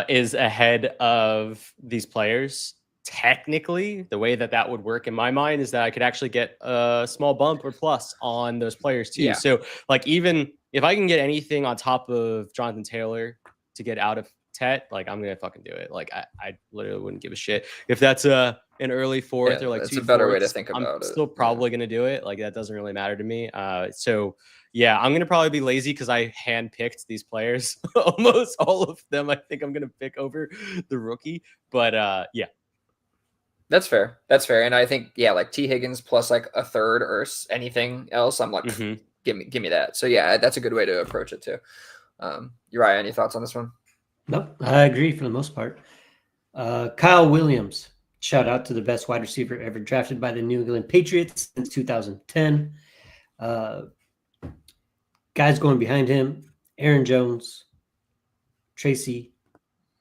is ahead of these players, technically, the way that would work in my mind is that I could actually get a small bump or plus on those players too. Yeah. So like, even if I can get anything on top of Jonathan Taylor to get out of Tet, like I'm going to fucking do it. Like I literally wouldn't give a shit if that's an early fourth or like it's two a better fourths, way to think about I'm it. Still probably going to do it. Like that doesn't really matter to me. So yeah, I'm going to probably be lazy because I handpicked these players. Almost all of them I think I'm going to pick over the rookie. But yeah. That's fair. That's fair. And I think, yeah, like T. Higgins plus like a third or anything else, I'm like, give me that. So yeah, that's a good way to approach it too. Uriah, any thoughts on this one? Nope, I agree for the most part. Kyle Williams, shout out to the best wide receiver ever drafted by the New England Patriots since 2010. Guys going behind him, Aaron Jones, Tracy,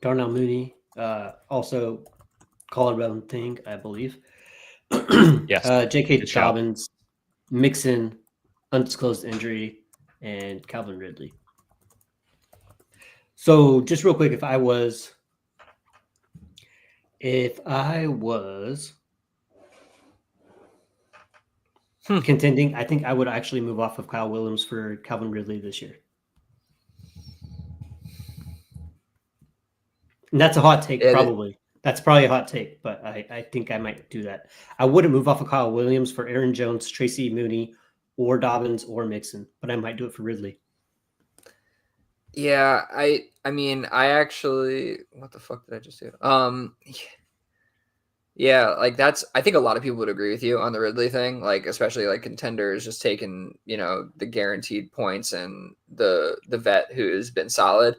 Darnell Mooney, also collarbone thing, I believe. Yes. J.K. Dobbins, Mixon, undisclosed injury, and Calvin Ridley. So just real quick, if I was contending, I think I would actually move off of Kyle Williams for Calvin Ridley this year. And that's a hot take, probably. That's probably a hot take, but I think I might do that. I wouldn't move off of Kyle Williams for Aaron Jones, Tracy Mooney, or Dobbins, or Mixon, but I might do it for Ridley. Yeah, I mean, I actually, what the fuck did I just do? Yeah, like I think a lot of people would agree with you on the Ridley thing, like especially like contenders just taking, the guaranteed points and the vet who's been solid.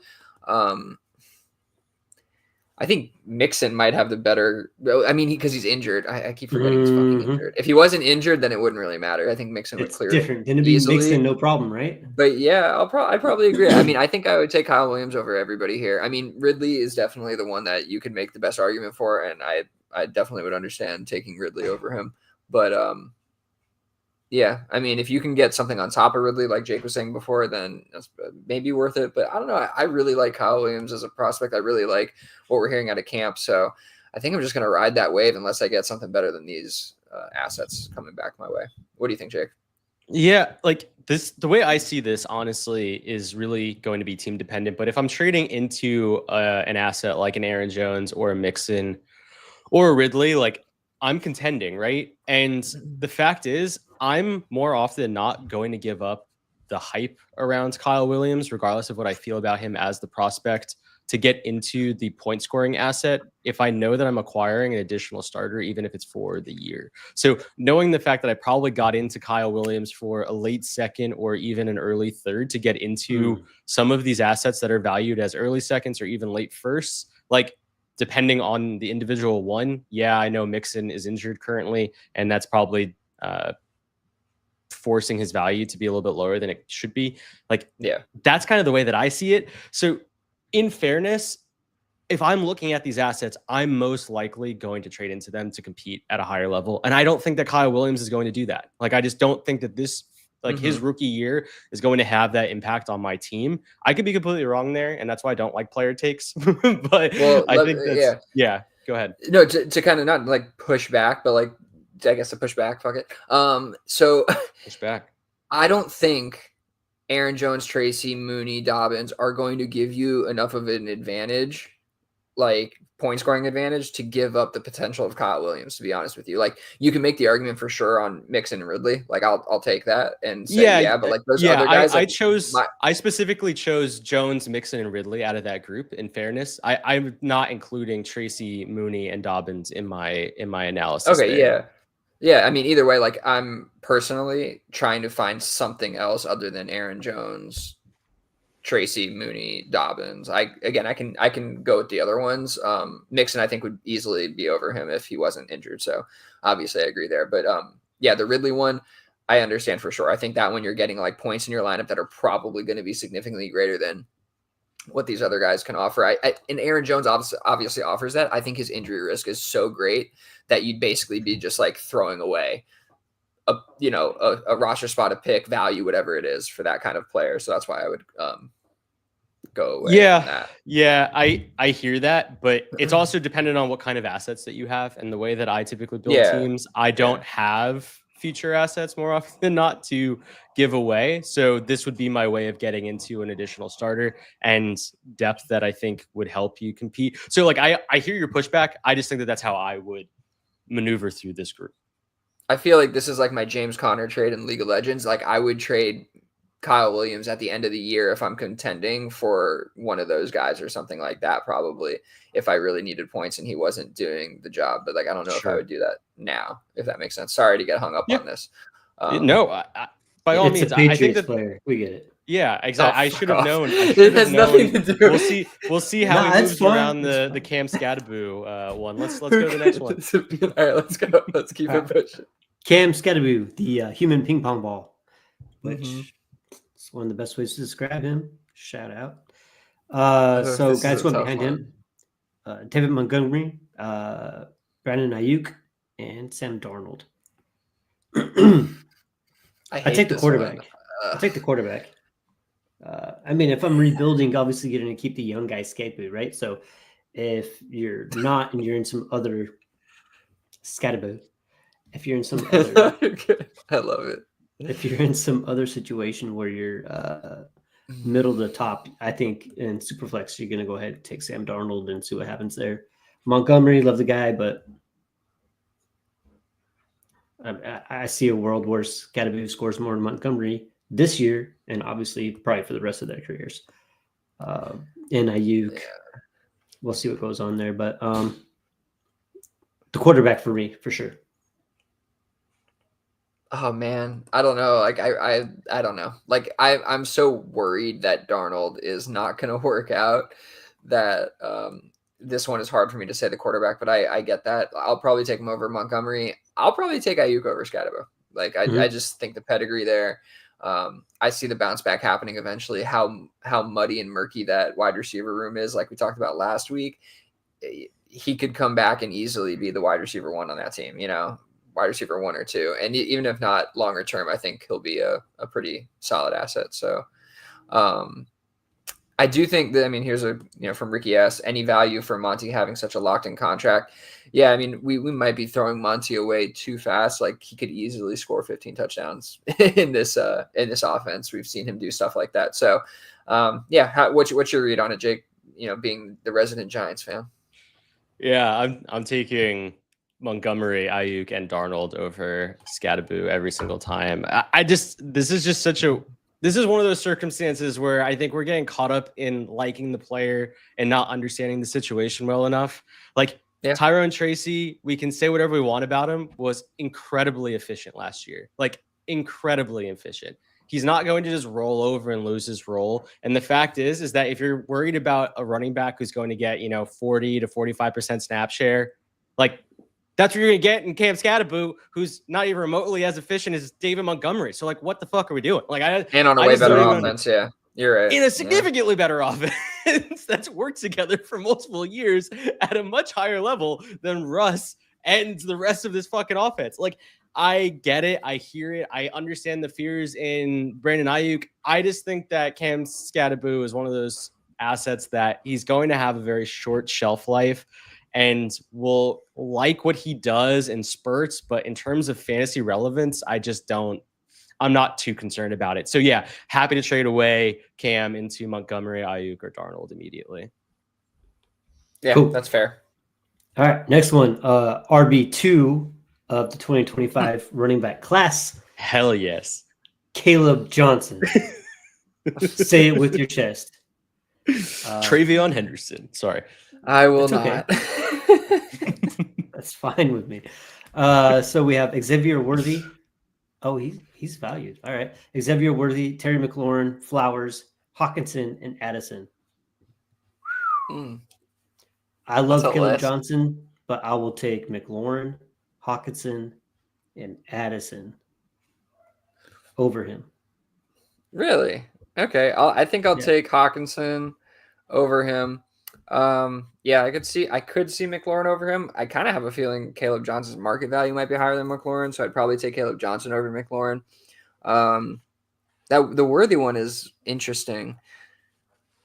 I think Mixon might have the better. I mean, because he's injured. I keep forgetting he's fucking injured. If he wasn't injured, then it wouldn't really matter. I think Mixon would clear. It's different. Then it'd be Mixon, no problem, right? But yeah, I probably agree. I mean, I think I would take Kyle Williams over everybody here. I mean, Ridley is definitely the one that you could make the best argument for, and I definitely would understand taking Ridley over him. But yeah, I mean, if you can get something on top of Ridley, like Jake was saying before, then that's maybe worth it. But I don't know. I really like Kyle Williams as a prospect. I really like what we're hearing out of camp. So I think I'm just going to ride that wave unless I get something better than these assets coming back my way. What do you think, Jake? Yeah, like the way I see this, honestly, is really going to be team dependent. But if I'm trading into an asset like an Aaron Jones or a Mixon or a Ridley, like I'm contending, right? And the fact is, I'm more often than not going to give up the hype around Kyle Williams, regardless of what I feel about him as the prospect, to get into the point scoring asset if I know that I'm acquiring an additional starter, even if it's for the year. So knowing the fact that I probably got into Kyle Williams for a late second or even an early third to get into some of these assets that are valued as early seconds or even late firsts, like depending on the individual one. Yeah, I know Mixon is injured currently, and that's probably forcing his value to be a little bit lower than it should be. Like, yeah, that's kind of the way that I see it. So in fairness, if I'm looking at these assets, I'm most likely going to trade into them to compete at a higher level. And I don't think that Kyle Williams is going to do that. Like, I just don't think that this, like his rookie year is going to have that impact on my team. I could be completely wrong there. And that's why I don't like player takes, but I think that's, go ahead. No, to kind of not like push back, but like, I guess to push back, fuck it. So push back. I don't think Aaron Jones, Tracy, Mooney, Dobbins are going to give you enough of an advantage, like point scoring advantage, to give up the potential of Kyle Williams, to be honest with you. Like, you can make the argument for sure on Mixon and Ridley. Like, I'll take that and say, but like those other guys, I specifically chose Jones, Mixon, and Ridley out of that group. In fairness, I'm not including Tracy, Mooney, and Dobbins in my analysis. Okay, there. Yeah. I mean, either way, like, I'm personally trying to find something else other than Aaron Jones, Tracy, Mooney, Dobbins. I can go with the other ones. Mixon, I think, would easily be over him if he wasn't injured. So obviously I agree there. But the Ridley one, I understand for sure. I think that one you're getting like points in your lineup that are probably going to be significantly greater than what these other guys can offer. And Aaron Jones obviously offers that. I think his injury risk is so great that you'd basically be just like throwing away a roster spot, a pick, value, whatever it is for that kind of player. So that's why I would go away from that. Yeah, I hear that, but it's also dependent on what kind of assets that you have. And the way that I typically build teams, I don't have future assets more often than not to give away. So this would be my way of getting into an additional starter and depth that I think would help you compete. So like, I hear your pushback. I just think that that's how I would maneuver through this group. I feel like this is like my James Conner trade in League of Legends. Like, I would trade Kyle Williams at the end of the year if I'm contending for one of those guys or something like that, probably, if I really needed points and he wasn't doing the job. But like, I don't know if I would do that now, if that makes sense. Sorry to get hung up on this. No, by all means, I think that player. We get it. Yeah, exactly. I should have known. It has nothing to do. We'll see how he moves around the Cam Scadaboo one. Let's go to the next one. All right, let's go. Let's keep it pushing. Cam Scadaboo, the human ping pong ball, which is one of the best ways to describe him. Shout out. So guys going behind him, David Montgomery, Brandon Ayuk, and Sam Darnold. I take the quarterback. I take the quarterback. I mean, if I'm rebuilding, obviously you're going to keep the young guy Scadaboo, right? So if you're not and you're in some other Scadaboo, if you're in some other, I love it. If you're in some other situation where you're middle to the top, I think in Superflex you're going to go ahead and take Sam Darnold and see what happens there. Montgomery, love the guy, but I see a world where Scadaboo scores more than Montgomery this year, and obviously probably for the rest of their careers. And Ayuk, we'll see what goes on there, but the quarterback for me, for sure. Oh man, I don't know. Like I don't know. Like I'm so worried that Darnold is not going to work out that this one is hard for me to say the quarterback, but I get that. I'll probably take him over Montgomery. I'll probably take Ayuk over Scadaboo. Like I just think the pedigree there. I see the bounce back happening eventually. How muddy and murky that wide receiver room is, like we talked about last week. He could come back and easily be the wide receiver one on that team, wide receiver 1 or 2. And even if not longer term, I think he'll be a pretty solid asset. So I do think that, here's from Ricky S, any value for Monty having such a locked in contract. Yeah. We might be throwing Monty away too fast. Like, he could easily score 15 touchdowns in this offense. We've seen him do stuff like that. So what's your read on it, Jake, being the resident Giants fan? Yeah, I'm taking Montgomery, Ayuk, and Darnold over Scadaboo every single time. This is just such a this is one of those circumstances where I think we're getting caught up in liking the player and not understanding the situation well enough. Like Tyrone Tracy, we can say whatever we want about him, was incredibly efficient last year. Like incredibly efficient. He's not going to just roll over and lose his role. And the fact is that if you're worried about a running back who's going to get, 40 to 45% snap share, like that's what you're going to get in Cam Scatterboo, who's not even remotely as efficient as David Montgomery. So, like, what the fuck are we doing? Like, and on a way better offense, yeah. You're right. In a significantly better offense that's worked together for multiple years at a much higher level than Russ and the rest of this fucking offense. Like, I get it. I hear it. I understand the fears in Brandon Ayuk. I just think that Cam Scatterboo is one of those assets that he's going to have a very short shelf life and will like what he does in spurts. But in terms of fantasy relevance, I'm not too concerned about it. So yeah, happy to trade away Cam into Montgomery, Ayuk, or Darnold immediately. Yeah, cool. That's fair. All right, next one, RB2 of the 2025 running back class. Hell yes. Caleb Johnson. Say it with your chest. Travion Henderson. Sorry. I will not. Okay. That's fine with me. So we have Xavier Worthy. Oh, he's valued. All right. Xavier Worthy, Terry McLaurin, Flowers, Hawkinson, and Addison. I love Caleb Johnson, but I will take McLaurin, Hawkinson, and Addison over him. Really? Okay. I think I'll take Hawkinson over him. I could see McLaurin over him. I kind of have a feeling Caleb Johnson's market value might be higher than McLaurin, so I'd probably take Caleb Johnson over McLaurin. That the Worthy one is interesting,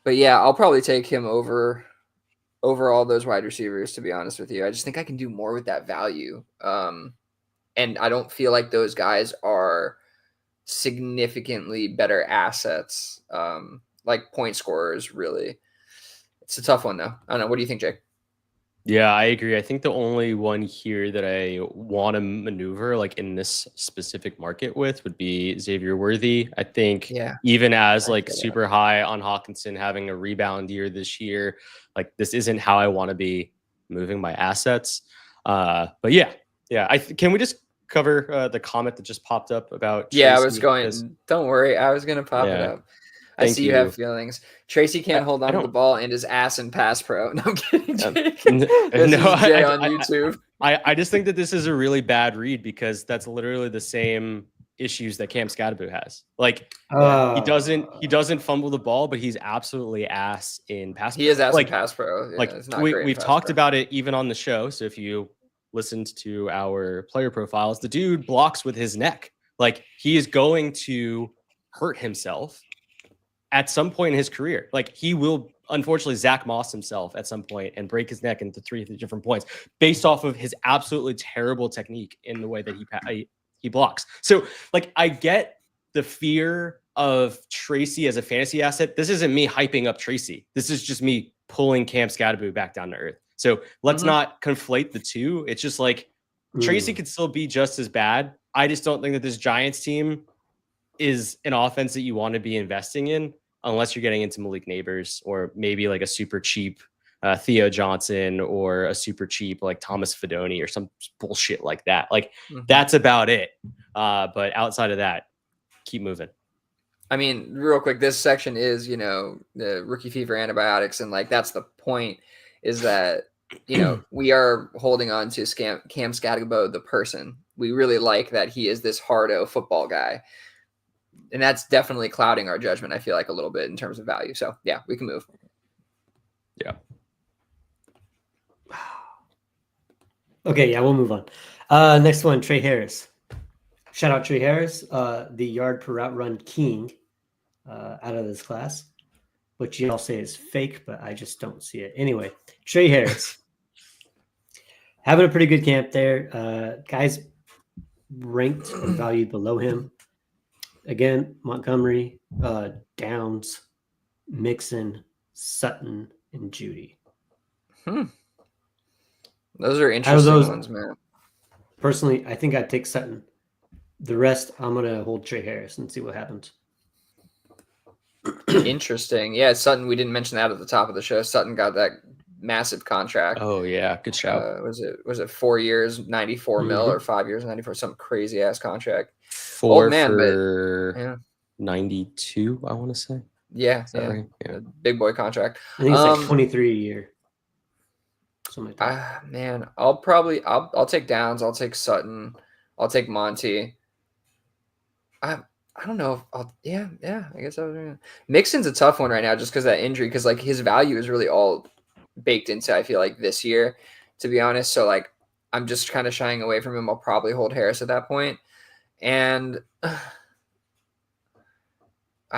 but yeah, I'll probably take him over all those wide receivers, to be honest with you. I just think I can do more with that value. And I don't feel like those guys are significantly better assets, like point scorers, really. It's a tough one, though. I don't know. What do you think, Jake? Yeah, I agree. I think the only one here that I want to maneuver, like in this specific market with, would be Xavier Worthy. I think even as like super high on Hawkinson having a rebound year this year, like this isn't how I want to be moving my assets. But yeah. Can we just cover the comment that just popped up about Tracy? I was going. Don't worry, I was going to pop it up. I see you have feelings. Tracy can't hold on to the ball and his ass in pass pro. No, I'm kidding. Jake. No, Jay on YouTube. I just think that this is a really bad read because that's literally the same issues that Cam Scatterboo has. Like he doesn't fumble the ball, but he's absolutely ass in pass pro. He is ass in pass pro. Yeah, like we've talked about it even on the show. So if you listened to our player profiles, the dude blocks with his neck. Like he is going to hurt himself at some point in his career. Like he will, unfortunately, Zach Moss himself at some point and break his neck into 3 different points based off of his absolutely terrible technique in the way that he blocks. So like, I get the fear of Tracy as a fantasy asset. This isn't me hyping up Tracy. This is just me pulling Cam Scatterboo back down to earth. So let's not conflate the two. It's just like Tracy could still be just as bad. I just don't think that this Giants team is an offense that you want to be investing in unless you're getting into Malik Neighbors or maybe like a super cheap Theo Johnson or a super cheap like Thomas Fidone or some bullshit like that. Like that's about it. But outside of that, keep moving. I mean, real quick, this section is, the rookie fever antibiotics. And like, that's the point is that, we are holding on to Cam Scatterboo, the person. We really like that he is this hardo football guy. And that's definitely clouding our judgment, I feel like, a little bit in terms of value. So, yeah, we can move. Yeah. Okay, we'll move on. Next one, Trey Harris. Shout out Trey Harris, the yard per route run king out of this class, which you all say is fake, but I just don't see it. Anyway, Trey Harris. Having a pretty good camp there. Guys ranked and valued below him. Again, Montgomery, Downs, Mixon, Sutton, and Judy. Those are interesting ones, man. Personally, I think I'd take Sutton. The rest, I'm going to hold Trey Harris and see what happens. Interesting. Yeah, Sutton. We didn't mention that at the top of the show. Sutton got that massive contract. Oh yeah, good shout. Was it 4 years, 94 mil, Mhm. or 5 years, 94? Some crazy ass contract. 4 Old man, for yeah, 92, I want to say. yeah, Is that right? Yeah. A big boy contract. I think it's like 23 a year. Something like that. Man, I'll take Downs. I'll take Sutton. I'll take Monty. I don't know if I'll. Yeah. I guess I was. Mixon's a tough one right now, just because that injury. Because like his value is really all baked into, I feel like, this year, to be honest. So like I'm just kind of shying away from him. I'll probably hold Harris at that point. And I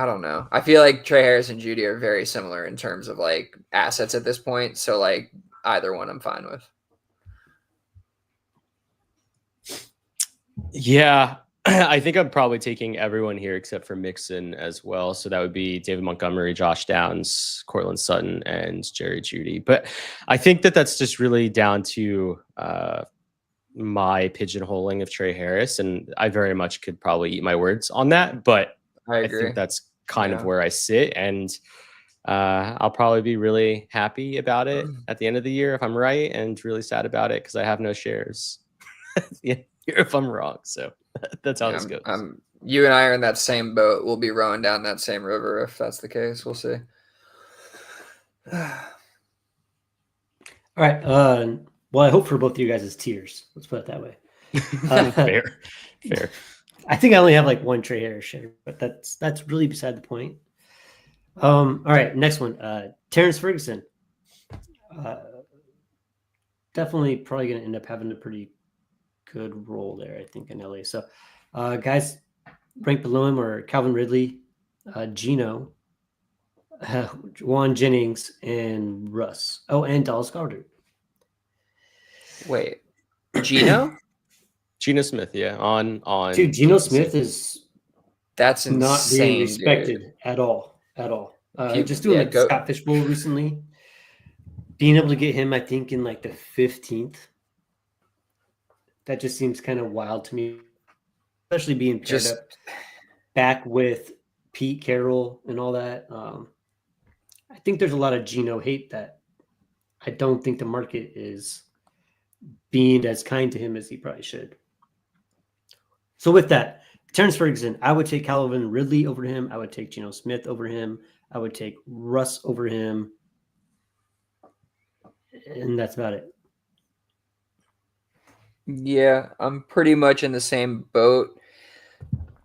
don't know. I feel like Trey Harris and Judy are very similar in terms of like assets at this point. So like either one I'm fine with. Yeah, I think I'm probably taking everyone here except for Mixon as well. So that would be David Montgomery, Josh Downs, Cortland Sutton, and Jerry Judy. But I think that that's just really down to my pigeonholing of Trey Harris. And I very much could probably eat my words on that. But I agree. think that's kind of where I sit. And I'll probably be really happy about it at the end of the year if I'm right, and really sad about it because I have no shares if I'm wrong. So that's how this goes. You and I are in that same boat. We'll be rowing down that same river if that's the case. We'll see. All right. Well, I hope for both of you guys' tiers. Let's put it that way. Fair. I think I only have like one Trey Harris share, but that's really beside the point. All right, next one. Terrence Ferguson. Definitely probably going to end up having a pretty good role there, I think, in LA. So, guys ranked below him are Calvin Ridley, Gino, Juwan Jennings, and Russ. Oh, and Dallas Goedert. Wait, Gino? Geno Smith, yeah. On Dude, Geno Smith is that's insane, not being respected dude. at all. Just doing the Scott Fishbowl recently. Being able to get him, I think, in like the 15th. That just seems kind of wild to me. Especially being paired up back with Pete Carroll and all that. I think there's a lot of Geno hate that I don't think the market is being as kind to him as he probably should. So with that, Terrence Ferguson, I would take Calvin Ridley over him. I would take Geno Smith over him. I would take Russ over him. And that's about it. Yeah, I'm pretty much in the same boat.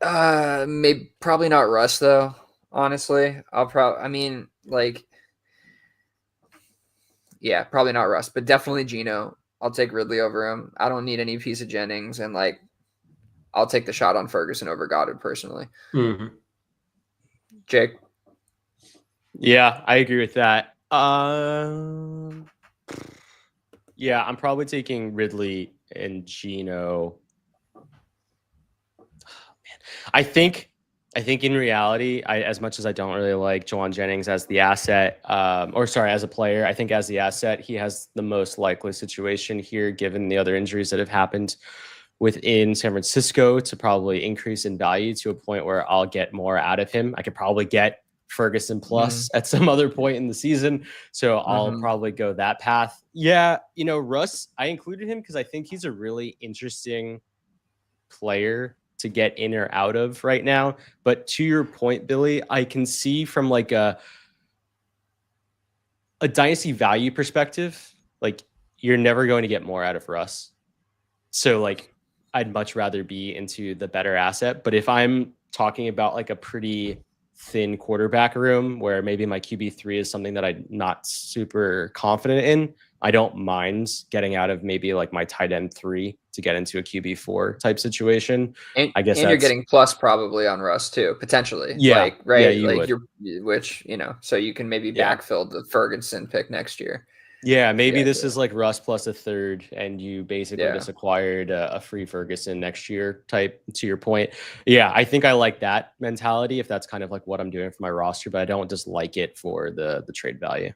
Probably not Russ though. Honestly, probably not Russ, but definitely Geno. I'll take Ridley over him. I don't need any piece of Jennings, and like, I'll take the shot on Ferguson over Goddard personally. Mm-hmm. Jake. Yeah, I agree with that. Yeah, I'm probably taking Ridley and Geno. Oh, man. I think in reality, as much as I don't really like Juwan Jennings as the asset, as a player, I think as the asset, he has the most likely situation here, given the other injuries that have happened within San Francisco, to probably increase in value to a point where I'll get more out of him. I could probably get Ferguson plus at some other point in the season. So I'll probably go that path. Yeah. Russ, I included him because I think he's a really interesting player to get in or out of right now. But to your point, Billy, I can see from like a dynasty value perspective, like you're never going to get more out of Russ. So like, I'd much rather be into the better asset. But if I'm talking about like a pretty thin quarterback room where maybe my QB3 is something that I'm not super confident in, I don't mind getting out of maybe like my tight end 3 to get into a QB4 type situation. And I guess you're getting plus probably on Russ too, potentially. Yeah. Right. Yeah, So you can maybe backfill the Ferguson pick next year. Yeah, maybe this is like Russ plus a third, and you basically just acquired a free Ferguson next year type, to your point. Yeah, I think I like that mentality if that's kind of like what I'm doing for my roster, but I don't just like it for the trade value.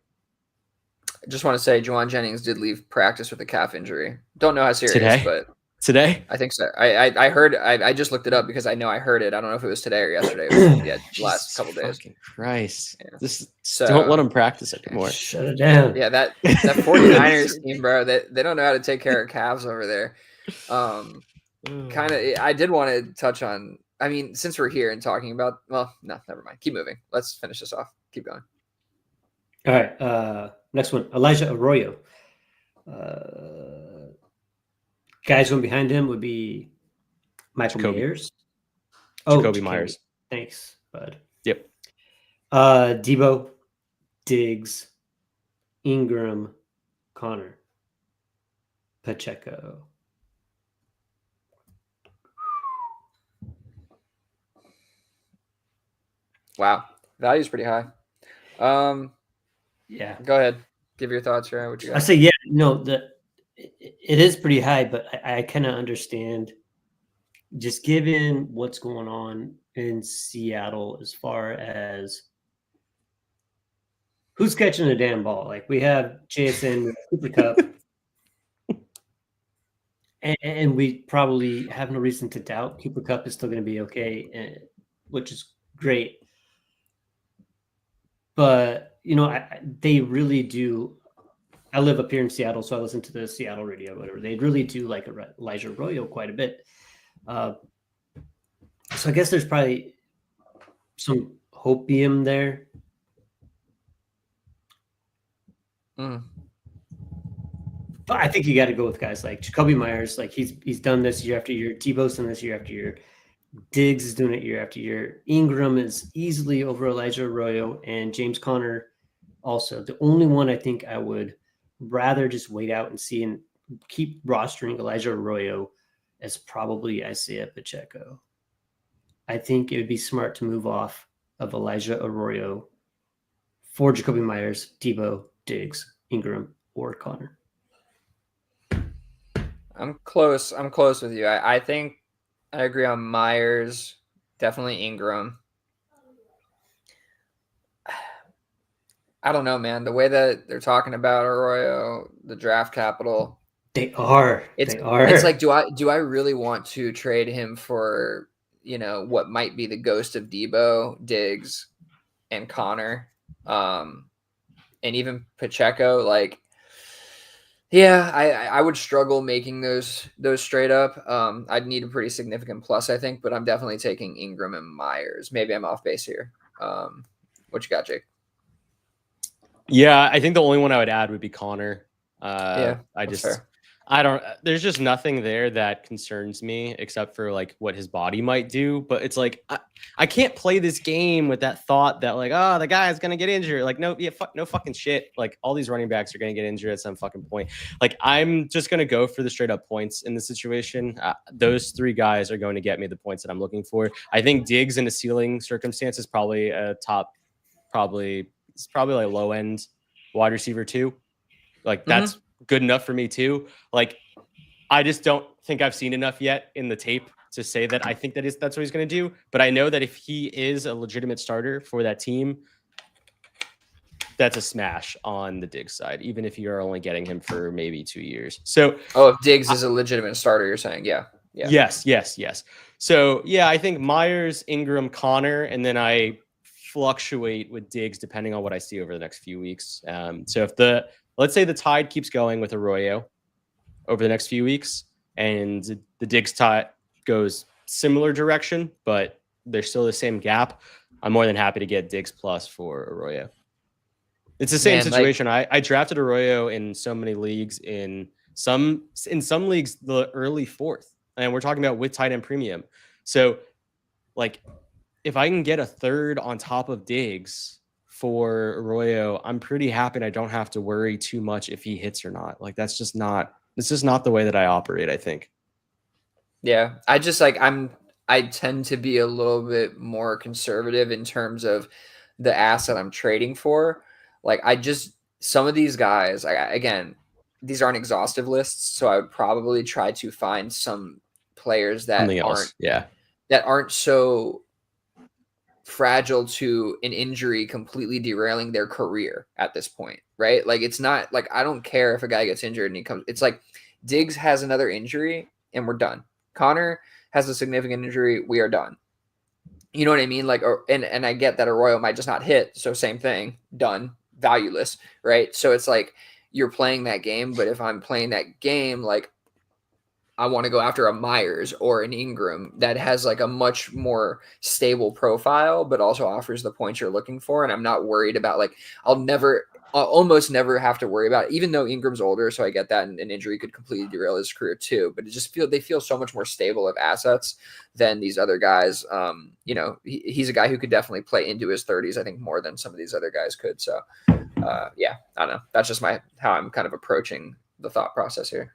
I just want to say Juwan Jennings did leave practice with a calf injury. Don't know how serious, Today? but Today? I think so. I heard. I just looked it up because I know I heard it. I don't know if it was today or yesterday. It was, yeah, last couple days. Fucking Christ! Yeah. Just So don't let them practice anymore. Shut it down. Yeah, that 49ers team, bro. They don't know how to take care of calves over there. Kind of. I did want to touch on. I mean, since we're here and talking about, well, no, never mind. Keep moving. Let's finish this off. Keep going. All right. Next one, Elijah Arroyo. Guys going behind him would be Michael Jacoby. Myers. Jacoby Myers. Thanks, bud. Yep. Debo, Diggs, Ingram, Connor, Pacheco. Wow, value's pretty high. Yeah. Go ahead. Give your thoughts, Ryan. What you got? I say, yeah, no, it is pretty high, but I kind of understand just given what's going on in Seattle as far as who's catching the damn ball. Like we have JSN, we have Cooper Cup, and we probably have no reason to doubt Cooper Cup is still going to be okay, which is great. But, you know, they really do. I live up here in Seattle, so I listen to the Seattle radio, whatever. They really do like Elijah Arroyo quite a bit. So I guess there's probably some hopium there. But I think you got to go with guys like Jacoby Myers. Like he's done this year after year. Tebow's done this year after year. Diggs is doing it year after year. Ingram is easily over Elijah Arroyo, and James Conner also. The only one I think I would rather just wait out and see and keep rostering Elijah Arroyo as probably Isaiah Pacheco. I think it would be smart to move off of Elijah Arroyo for Jacoby Myers, Debo, Diggs, Ingram, or Connor. I'm close with you. I think I agree on Myers, definitely Ingram. I don't know, man. The way that they're talking about Arroyo, the draft capital, They are. It's like, do I really want to trade him for, you know, what might be the ghost of Debo, Diggs, and Connor, and even Pacheco? Like, yeah, I would struggle making those straight up. I'd need a pretty significant plus, I think, but I'm definitely taking Ingram and Myers. Maybe I'm off base here. What you got, Jake? Yeah, I think the only one I would add would be Connor. Yeah, fair. There's just nothing there that concerns me except for like what his body might do. But it's like, I can't play this game with that thought that like, oh, the guy is going to get injured. Like, no fucking shit. Like all these running backs are going to get injured at some fucking point. Like I'm just going to go for the straight up points in this situation. Those three guys are going to get me the points that I'm looking for. I think Diggs in a ceiling circumstance is probably a probably like low end wide receiver too. Like that's good enough for me too. Like I just don't think I've seen enough yet in the tape to say that I think that's what he's going to do. But I know that if he is a legitimate starter for that team, that's a smash on the Diggs side, even if you're only getting him for maybe 2 years. So, if Diggs is a legitimate starter, you're saying, yeah. Yes. So yeah, I think Myers, Ingram, Connor, and then I fluctuate with Diggs depending on what I see over the next few weeks. So if let's say the tide keeps going with Arroyo over the next few weeks and the Diggs tide goes similar direction, but there's still the same gap, I'm more than happy to get Diggs plus for Arroyo. It's the same situation. I drafted Arroyo in so many leagues, in some leagues, the early fourth, and we're talking about with tight end premium. So like if I can get a third on top of Diggs for Arroyo, I'm pretty happy and I don't have to worry too much if he hits or not. Like it's just not the way that I operate, I think. Yeah. I just I tend to be a little bit more conservative in terms of the asset I'm trading for. Like some of these guys, again, these aren't exhaustive lists. So I would probably try to find some players that aren't so fragile to an injury completely derailing their career at this point, right? Like it's not like I don't care if a guy gets injured and he comes. It's like Diggs has another injury and we're done. Connor has a significant injury, we are done. You know what I mean? Like, and I get that Arroyo might just not hit. So same thing, done, valueless, right? So it's like you're playing that game, but if I'm playing that game, like I want to go after a Myers or an Ingram that has like a much more stable profile, but also offers the points you're looking for. And I'm not worried about like, I'll almost never have to worry about it, even though Ingram's older. So I get that an injury could completely derail his career too, but they feel so much more stable of assets than these other guys. You know, he's a guy who could definitely play into his 30s, I think more than some of these other guys could. So yeah, I don't know. That's just how I'm kind of approaching the thought process here.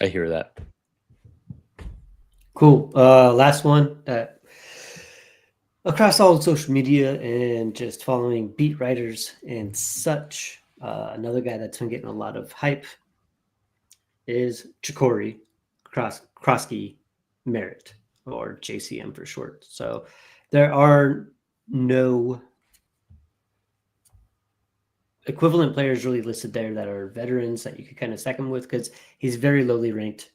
I hear that. Cool. Last one. Across all social media and just following beat writers and such, another guy that's been getting a lot of hype is Ja'Cory Krosky Merritt, or JCM for short. So there are no equivalent players really listed there that are veterans that you could kind of stack him with, because he's very lowly ranked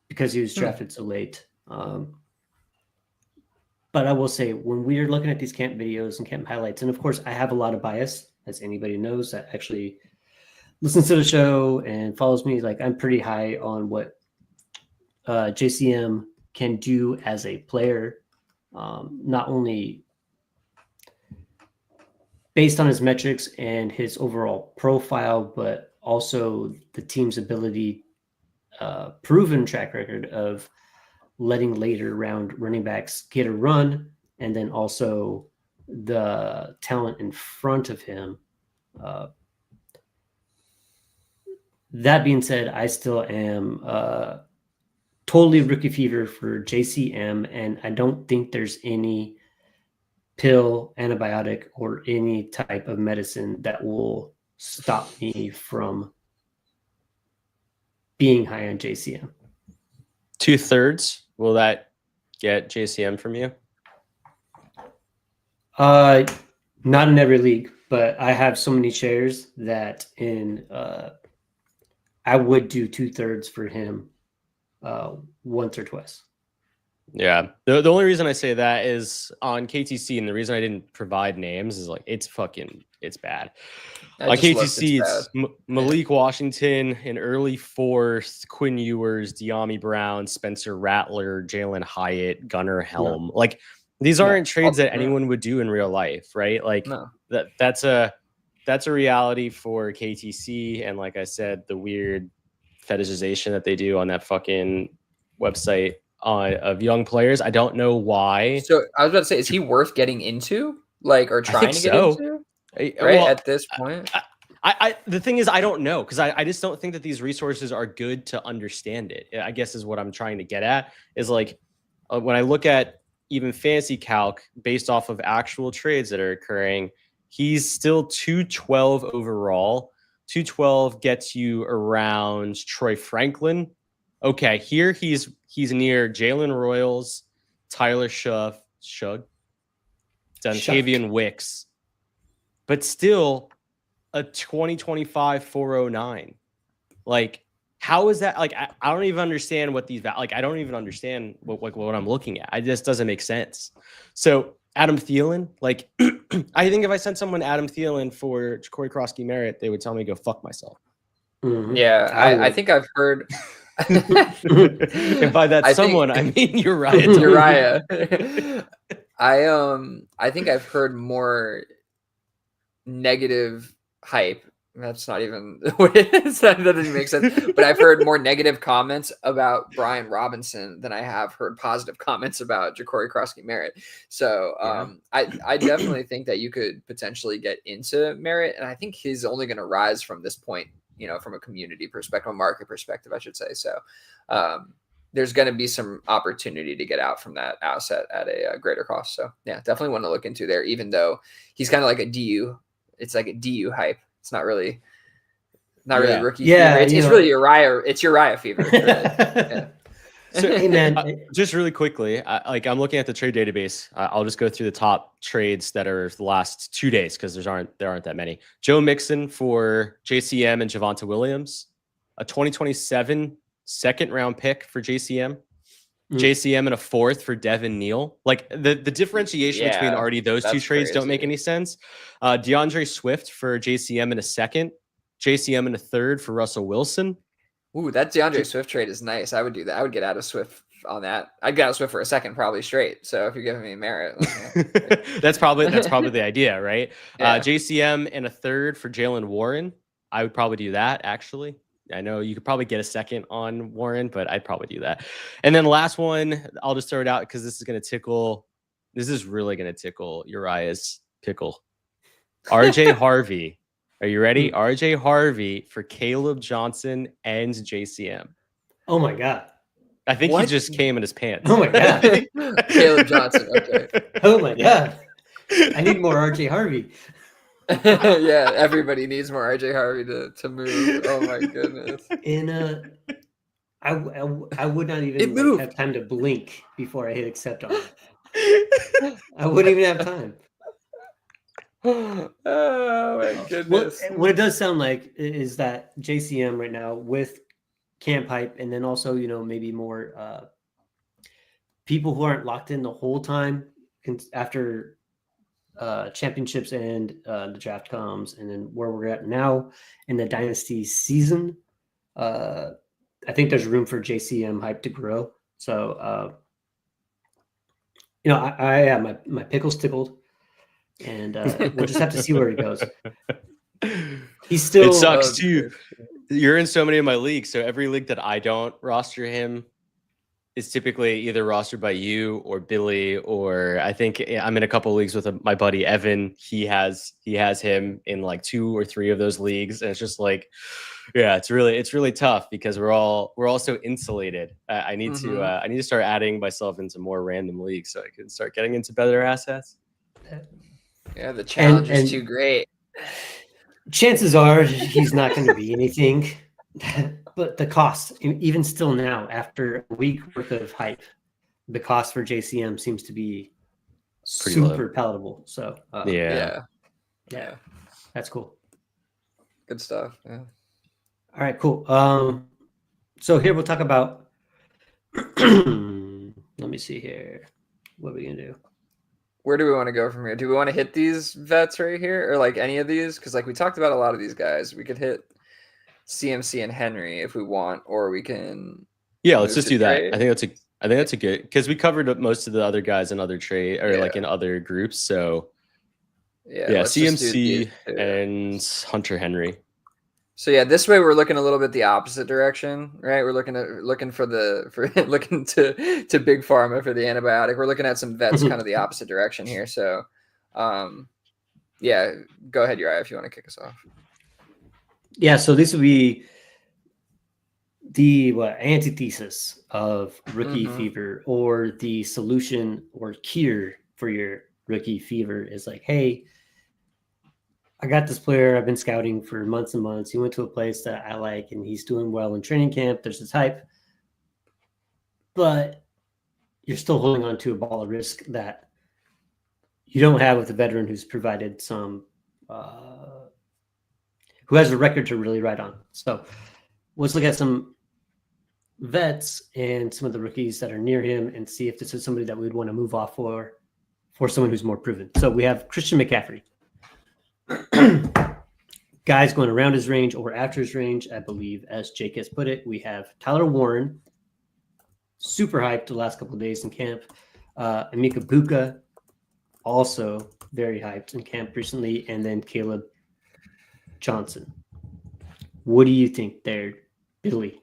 because he was drafted so late. But I will say, when we are looking at these camp videos and camp highlights, and of course I have a lot of bias, as anybody knows that actually listens to the show and follows me, like I'm pretty high on what JCM can do as a player, not only based on his metrics and his overall profile, but also the team's ability, proven track record of letting later round running backs get a run, and then also the talent in front of him. That being said, I still am totally rookie fever for JCM, and I don't think there's any pill, antibiotic, or any type of medicine that will stop me from being high on JCM. 2/3. Will that get JCM from you? Not in every league, but I have so many shares that I would do 2/3 for him once or twice. Yeah. The only reason I say that is on KTC, and the reason I didn't provide names is like it's bad. On KTC, it's Malik Washington in early 4th, Quinn Ewers, De'Ami Brown, Spencer Rattler, Jalen Hyatt, Gunnar Helm. Yeah. Like these aren't trades that anyone would do in real life, right? Like that's a reality for KTC, and like I said, the weird fetishization that they do on that fucking website of young players. I don't know why. So I was about to say, is he worth getting into, like, or trying to get into? Right, well, at this point, I the thing is, I don't know, because I just don't think that these resources are good to understand it. I guess is what I'm trying to get at, is like when I look at even fantasy calc based off of actual trades that are occurring, he's still 212 overall. 212 gets you around Troy Franklin. Okay, here he's near Jalen Royals, Tyler Shug, Dontavian Wicks, but still a 2025 409. Like, how is that? Like, I don't even understand what these, like, I don't even understand what I'm looking at. It just doesn't make sense. So Adam Thielen, like, I think if I sent someone Adam Thielen for Ja'Cory Krosky Merritt, they would tell me to go fuck myself. Mm-hmm. Yeah, I think I've heard. And by that I mean Uriah. I think I've heard more negative hype. That's not even what it is. That doesn't make sense. But I've heard more negative comments about Brian Robinson than I have heard positive comments about Ja'Cory Krosky Merritt. So I definitely think that you could potentially get into Merritt, and I think he's only going to rise from this point, you know, from a community perspective, a market perspective, I should say. So there's going to be some opportunity to get out from that asset at a greater cost. So yeah, definitely want to look into there, even though he's kind of like a DU. It's like a DU hype. It's not really rookie fever. It's really Uriah. It's Uriah fever. Yeah. So, hey man, just really quickly, I'm looking at the trade database. I'll just go through the top trades that are the last 2 days, because there aren't that many. Joe Mixon for JCM and Javonte Williams, a 2027 2nd-round pick for JCM. JCM and a 4th for Devin Neal. Like the differentiation between already those two trades don't make any sense. DeAndre Swift for JCM and a 2nd, JCM and a 3rd for Russell Wilson. Ooh, that DeAndre Swift trade is nice. I would do that. I would get out of Swift on that. I'd get out of Swift for a 2nd probably straight. So if you're giving me merit, that's probably the idea, right? Yeah. JCM and a 3rd for Jalen Warren. I would probably do that actually. I know you could probably get a 2nd on Warren, but I'd probably do that. And then last one, I'll just throw it out because this is going to tickle. This is really going to tickle Uriah's pickle. RJ Harvey. Are you ready? RJ Harvey for Caleb Johnson and JCM. Oh my God. I think he just came in his pants. Oh my God. Caleb Johnson. Okay. Oh my God. I need more RJ Harvey. Yeah, everybody needs more RJ Harvey to move. Oh my goodness. And I would not even have time to blink before I hit accept on it. I wouldn't even have time. Oh my goodness. What it does sound like is that JCM right now with camp hype, and then also maybe more people who aren't locked in the whole time after championships and the draft comes, and then where we're at now in the dynasty season, I think there's room for JCM hype to grow. So my pickle's tickled, and we'll just have to see where he goes. He's still. It sucks too. You're in so many of my leagues, so every league that I don't roster him is typically either rostered by you or Billy, or I think I'm in a couple of leagues with my buddy Evan. He has him in like 2 or 3 of those leagues, and it's just like, yeah, it's really tough because we're all so insulated. I need to start adding myself into more random leagues so I can start getting into better assets. Yeah, the challenge is too great. Chances are he's not going to be anything. But the cost, even still now, after a week worth of hype, the cost for JCM seems to be pretty super low. Palatable. So yeah, that's cool. Good stuff. Yeah. All right, cool. So here we'll talk about. Let me see here. What are we gonna do? Where do we want to go from here? Do we want to hit these vets right here, or like any of these? Because like we talked about a lot of these guys, we could hit CMC and Henry if we want, or we can. Yeah, let's just do that. I think that's a good, because we covered most of the other guys in other trade or like in other groups. So yeah, CMC and Hunter Henry. So yeah, this way we're looking a little bit the opposite direction, right? We're looking to big pharma for the antibiotic. We're looking at some vets kind of the opposite direction here. So yeah, go ahead, Uriah, if you want to kick us off. Yeah, so this would be the antithesis of rookie fever, or the solution or cure for your rookie fever is like, hey, I got this player I've been scouting for months and months. He went to a place that I like, and he's doing well in training camp. There's this hype, but you're still holding on to a ball of risk that you don't have with a veteran who's provided some who has a record to really ride on. So let's look at some vets and some of the rookies that are near him and see if this is somebody that we'd want to move off for someone who's more proven. So we have Christian McCaffrey. Guys going around his range or after his range, I believe, as Jake has put it. We have Tyler Warren, super hyped the last couple of days in camp. Emeka Buka, also very hyped in camp recently. And then Caleb Johnson. What do you think there, Billy?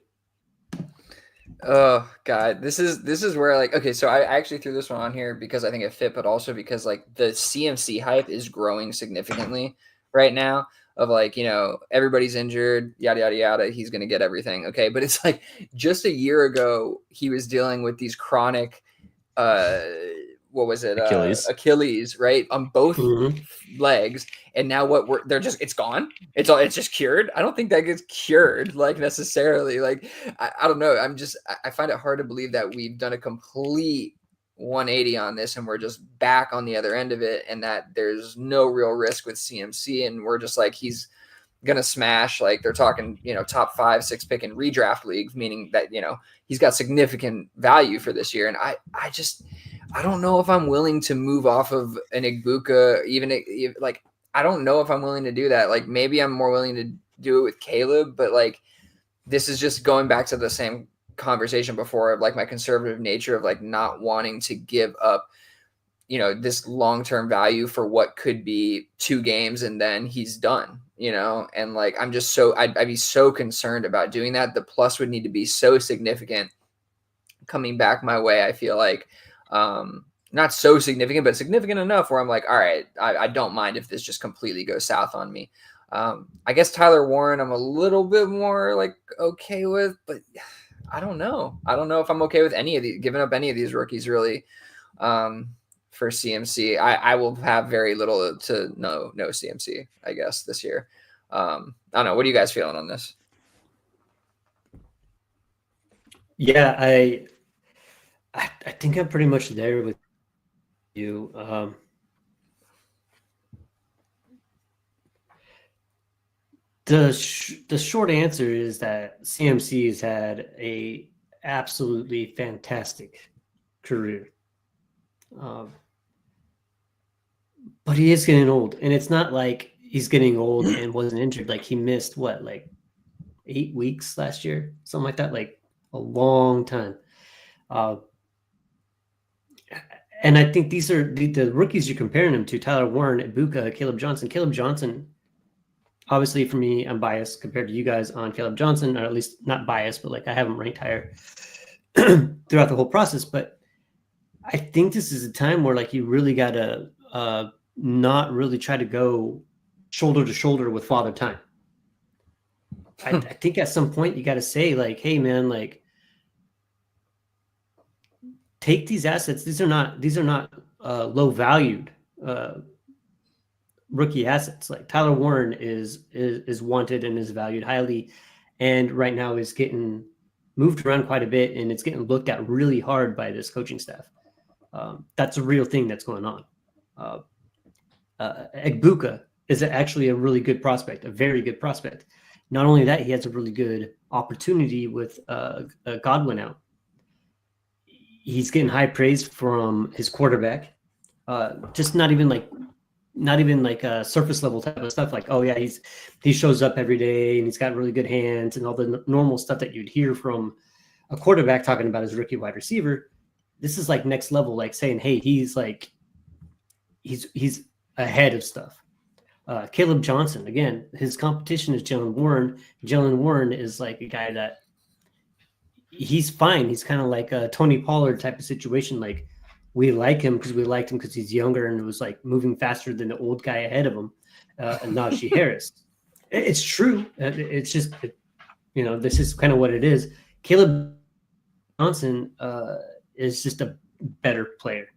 Oh God, this is where like, okay, so I actually threw this one on here because I think it fit, but also because like the CMC hype is growing significantly right now. Of like, everybody's injured, yada yada yada. He's gonna get everything, okay? But it's like just a year ago he was dealing with these chronic, what was it? Achilles, right? On both legs. And now it's gone. It's just cured. I don't think that gets cured like necessarily. Like, I don't know. I find it hard to believe that we've done a complete 180 on this and we're just back on the other end of it, and that there's no real risk with CMC. And we're just like, he's gonna smash. Like they're talking, top 5, 6 pick in redraft leagues, meaning that he's got significant value for this year. And I don't know if I'm willing to move off of an Igbokwe, like I don't know if I'm willing to do that. Like maybe I'm more willing to do it with Caleb, but like this is just going back to the same conversation before of like my conservative nature of like not wanting to give up this long-term value for what could be 2 games and then he's done, and like I'm just I'd be so concerned about doing that. The plus would need to be so significant coming back my way. I feel like not so significant, but significant enough where I'm like, all right, I don't mind if this just completely goes south on me. I guess Tyler Warren I'm a little bit more like okay with, but I don't know if I'm okay with giving up any of these rookies really. For CMC, I will have very little to no CMC, I guess, this year. I don't know. What are you guys feeling on this? Yeah, I think I'm pretty much there with you. The short answer is that CMC has had a absolutely fantastic career. But he is getting old, and it's not like he's getting old and wasn't injured. Like he missed like 8 weeks last year, something like that, like a long time. And I think these are the rookies you're comparing him to: Tyler Warren, Igbokwe, Caleb Johnson. Caleb Johnson, obviously for me, I'm biased compared to you guys on Caleb Johnson, or at least not biased, but like I have him ranked higher throughout the whole process. But I think this is a time where like you really got to not really try to go shoulder to shoulder with Father Time. I think at some point you got to say like, hey man, like take these assets. These are not low valued rookie assets. Like Tyler Warren is wanted and is valued highly, and right now is getting moved around quite a bit, and it's getting looked at really hard by this coaching staff. That's a real thing that's going on. Igbokwe is actually a really good prospect, a very good prospect. Not only that, he has a really good opportunity with Godwin out. He's getting high praise from his quarterback. Just not even like a surface level type of stuff. Like, oh yeah, he shows up every day and he's got really good hands and all the normal stuff that you'd hear from a quarterback talking about his rookie wide receiver. This is like next level, like saying, hey, he's ahead of stuff. Caleb Johnson, again, his competition is Jalen Warren. Jalen Warren is like a guy that he's fine. He's kind of like a Tony Pollard type of situation. Like we like him because we liked him because he's younger and was like moving faster than the old guy ahead of him, and Najee Harris. It's true. It's just, this is kind of what it is. Caleb Johnson is just a better player.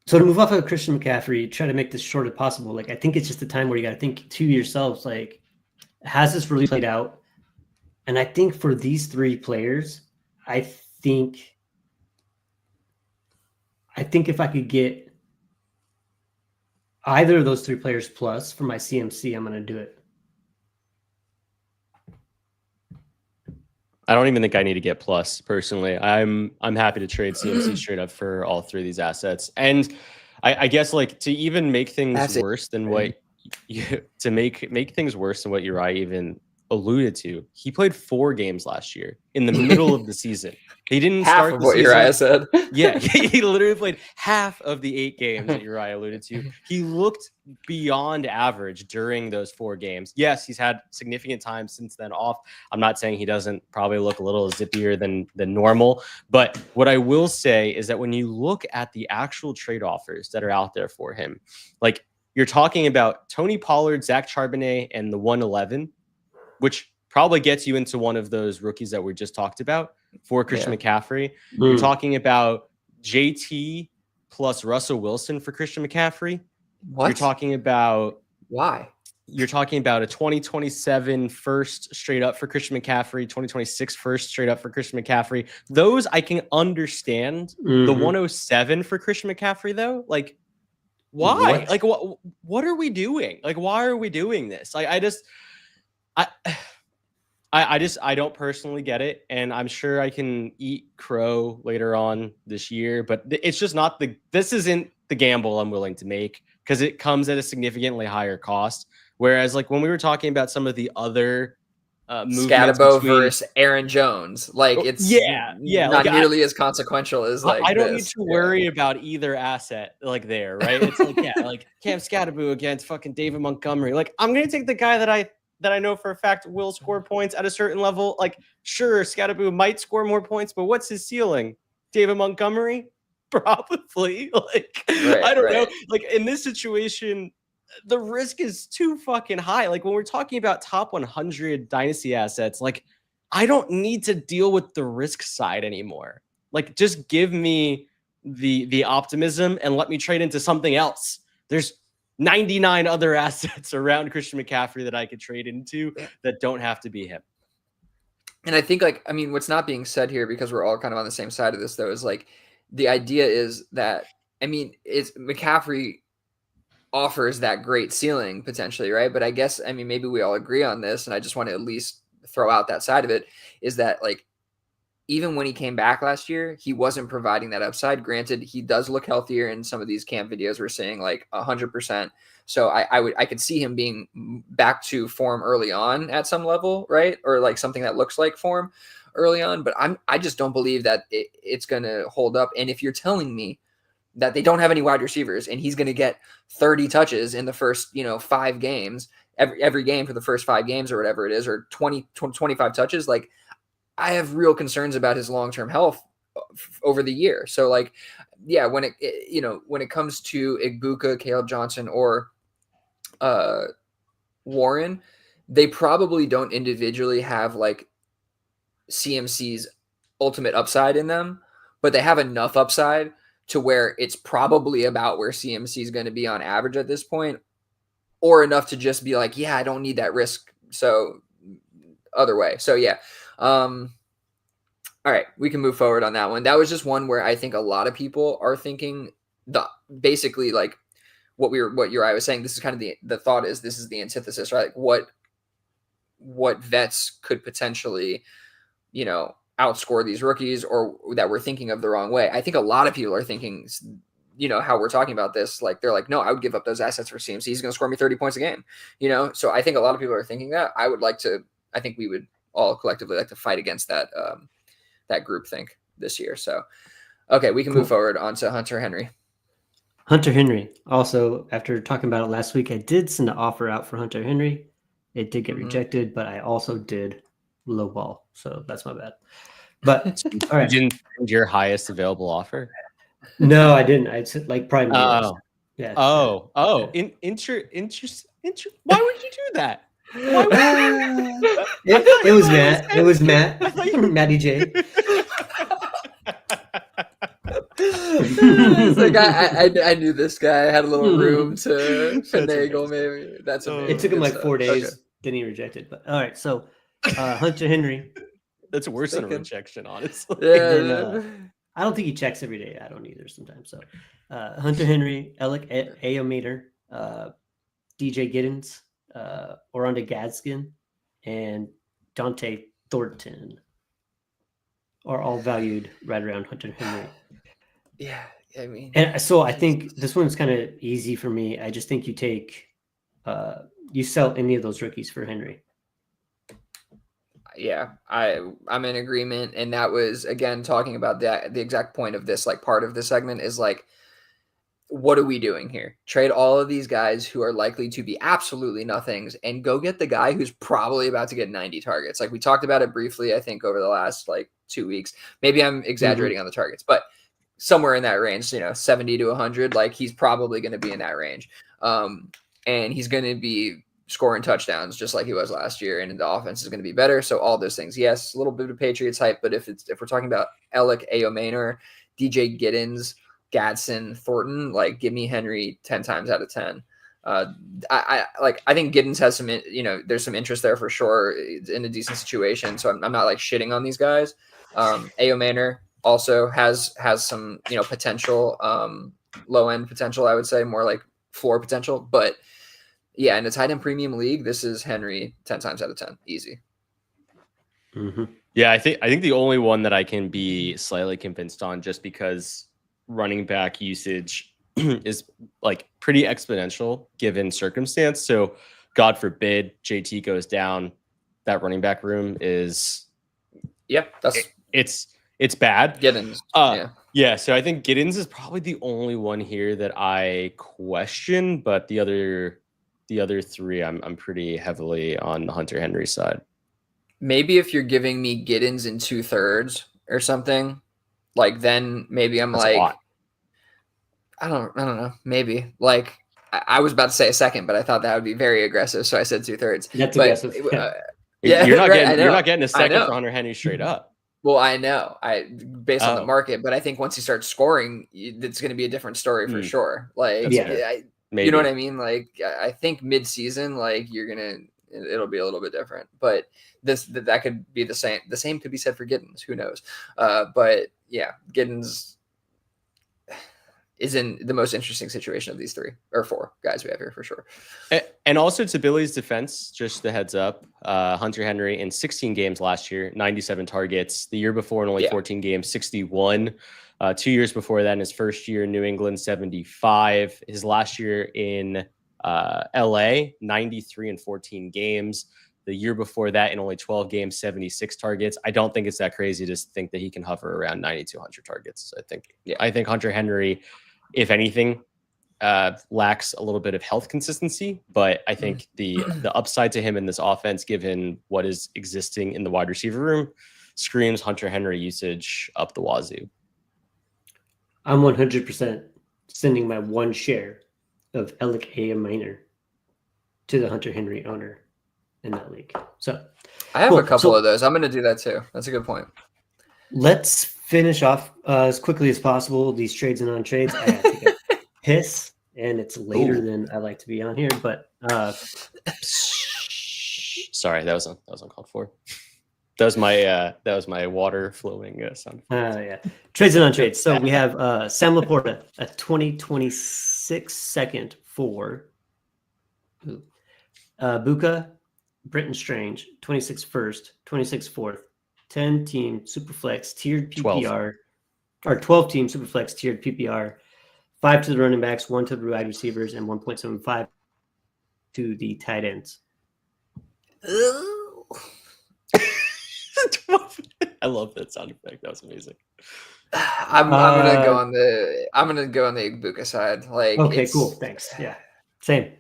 So to move off of Christian McCaffrey, try to make this short as possible. Like I think it's just a time where you got to think to yourselves, like, has this really played out? And I think for these 3 players, I think if I could get either of those 3 players plus for my CMC, I'm going to do it. I don't even think I need to get plus personally. I'm happy to trade CMC straight up for all 3 of these assets. And I guess like to even make things worse than what make things worse than what Uriah even alluded to, he played 4 games last year in the middle of the season. He didn't start the what season. Uriah said. Yeah, he literally played half of the 8 games that Uriah alluded to. He looked beyond average during those 4 games. Yes, he's had significant time since then off. I'm not saying he doesn't probably look a little zippier than normal, but what I will say is that when you look at the actual trade offers that are out there for him, like you're talking about Tony Pollard, Zach Charbonnet, and the 111, which probably gets you into one of those rookies that we just talked about for Christian McCaffrey. You're talking about JT plus Russell Wilson for Christian McCaffrey. What? You're talking about why? You're talking about a 2027 first straight up for Christian McCaffrey, 2026 first straight up for Christian McCaffrey. Those I can understand. The 107 for Christian McCaffrey, though, like Why? What? Like, what are we doing? Like, why are we doing this? Like, I don't personally get it, and I'm sure I can eat crow later on this year, but it's just not this isn't the gamble I'm willing to make, because it comes at a significantly higher cost. Whereas, like, when we were talking about some of the other movements Scatabo between versus Aaron Jones, like it's yeah, not like nearly as consequential as like I don't need this. to worry about either asset like there, right? It's like, yeah, like Cam Scatabo against fucking David Montgomery. Like, I'm gonna take the guy that I know for a fact will score points at a certain level. Like, sure, Scatabo might score more points, but what's his ceiling? David Montgomery? Probably. Like, I don't know. Like, in this situation, the risk is too fucking high. Like, when we're talking about top 100 dynasty assets, like, I don't need to deal with the risk side anymore. Like, just give me the optimism and let me trade into something else. There's 99 other assets around Christian McCaffrey that I could trade into that don't have to be him. And I think, like, I mean, what's not being said here, because we're all kind of on the same side of this, though, is like the idea is that, I mean, it's McCaffrey offers that great ceiling potentially, right? But I guess, I mean, maybe we all agree on this, and I just want to at least throw out that side of it, is that, like, even when he came back last year, he wasn't providing that upside. Granted, he does look healthier in some of these camp videos. We're seeing like 100%. So I could see him being back to form early on at some level, right? Or like something that looks like form early on. But I just don't believe that it's going to hold up. And if you're telling me that they don't have any wide receivers and he's going to get 30 touches in the first, 5 games, every game for the first 5 games or whatever it is, or 25 touches, like, I have real concerns about his long-term health over the year. So, like, yeah, when it comes to Igbuka, Caleb Johnson, or Warren, they probably don't individually have like CMC's ultimate upside in them, but they have enough upside to where it's probably about where CMC is going to be on average at this point, or enough to just be like, yeah, I don't need that risk. So other way. So yeah. All right, we can move forward on that one. That was just one where I think a lot of people are thinking basically like what Uriah was saying. This is kind of the thought is this is the antithesis, right? Like what vets could potentially, outscore these rookies, or that we're thinking of the wrong way. I think a lot of people are thinking, how we're talking about this, like they're like, no, I would give up those assets for CMC. He's going to score me 30 points a game, So I think a lot of people are thinking that. I think we would all collectively like to fight against that group think this year. So, okay, we can move forward on to Hunter Henry. Hunter Henry. Also, after talking about it last week, I did send an offer out for Hunter Henry. It did get rejected, but I also did lowball. So that's my bad. But all right. You didn't send your highest available offer? No, I didn't. I said like probably. Yeah. Oh. Yeah. Interesting. Why would you do that? Why would you do that? It was Matt. It was Matt. Matty J. It's like I knew this guy. I had a little room to finagle. Maybe that's amazing. It took him like 4 days. Okay. Then he rejected. But all right, so Hunter Henry. That's worse than a rejection, honestly. Yeah. Then, I don't think he checks every day. I don't either sometimes. So Hunter Henry, Alec Ayomater, DJ Giddens, Orlando Gadsden, and Dante Thornton are all valued right around Hunter Henry. Yeah, I mean, and so I think this one's kind of easy for me. I just think you take, you sell any of those rookies for Henry. Yeah, I'm in agreement, and that was again talking about the exact point of this, like part of the segment is like, what are we doing here? Trade all of these guys who are likely to be absolutely nothings and go get the guy who's probably about to get 90 targets. Like we talked about it briefly, I think over the last like 2 weeks. Maybe I'm exaggerating on the targets, but somewhere in that range, 70 to 100, like he's probably going to be in that range. And he's going to be scoring touchdowns just like he was last year, and the offense is going to be better. So all those things, yes, a little bit of Patriots hype, but if we're talking about Alec Ayomater, DJ Giddens, Gadsden, Thornton, like give me Henry 10 times out of 10. I think Giddens has some, there's some interest there for sure in a decent situation. So I'm not like shitting on these guys. Ayomater also has some, potential low end potential, I would say, more like floor potential. But yeah, in a tight end premium league, this is Henry 10 times out of 10. Easy. Mm-hmm. Yeah, I think the only one that I can be slightly convinced on, just because running back usage is like pretty exponential given circumstance. So God forbid JT goes down, that running back room is it's bad. Giddens. Yeah. So I think Giddens is probably the only one here that I question, but the other three, I'm pretty heavily on the Hunter Henry side. Maybe if you're giving me Giddens in 2/3 or something, like then maybe I'm That's like, I don't know. Maybe like I was about to say a second, but I thought that would be very aggressive, so I said 2/3. That's aggressive. Yeah, you're not getting a second for Hunter Henry straight up. Well, I know, based on the market, but I think once he starts scoring, it's going to be a different story for sure. Like, you know what I mean? Like, I think mid-season, like it'll be a little bit different, but that could be the same. The same could be said for Giddens. Who knows? But yeah, Giddens is in the most interesting situation of these 3 or 4 guys we have here for sure. And also to Billy's defense, just the heads up, Hunter Henry in 16 games last year, 97 targets. The year before in only 14 games, 61. 2 years before that, in his first year in New England, 75. His last year in LA, 93 in 14 games. The year before that, in only 12 games, 76 targets. I don't think it's that crazy to think that he can hover around 9,200 targets. I think Hunter Henry, if anything, lacks a little bit of health consistency, but I think the upside to him in this offense, given what is existing in the wide receiver room, screams Hunter Henry usage up the wazoo. I'm 100% sending my 1 share of Alec A. Minor to the Hunter Henry owner in that league. So I have a couple of those. I'm going to do that too. That's a good point. Let's finish off as quickly as possible these trades and on-trades. I have to take a piss, and it's later than I like to be on here, but sorry, that was uncalled for. That was my water flowing sound. Yeah. Trades and on-trades. So we have Sam Laporta, a 2026 second for Buka, Brenton Strange, 26 first, 26 fourth, 10-team Superflex tiered PPR, or 12-team Superflex tiered PPR, 5 to the running backs, 1 to the wide receivers, and 1.75 to the tight ends. I love that sound effect. That was amazing. I'm gonna go on the Igbuka side. Like, okay, cool, thanks. Yeah, same.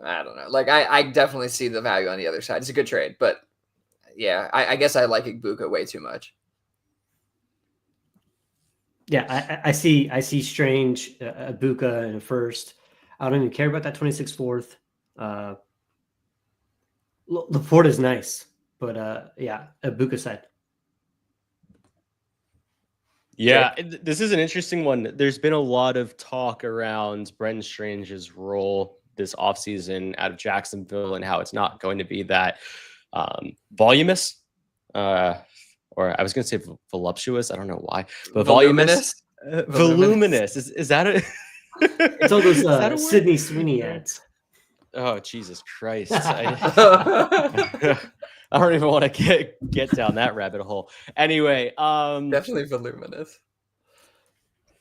I don't know. Like, I definitely see the value on the other side. It's a good trade, but yeah, I guess I like Igbuka way too much. Yeah, I see Strange, Ibuka in a first. I don't even care about that 26 fourth. Laporta is nice, but yeah, Ibuka side. Yeah, this is an interesting one. There's been a lot of talk around Brenton Strange's role this offseason out of Jacksonville and how it's not going to be that voluminous, or I was going to say voluptuous. I don't know why, but voluminous. Voluminous. Is that a? It's all those Sydney Sweeney ads. Oh, Jesus Christ. I don't even want to get down that rabbit hole. Anyway, definitely voluminous.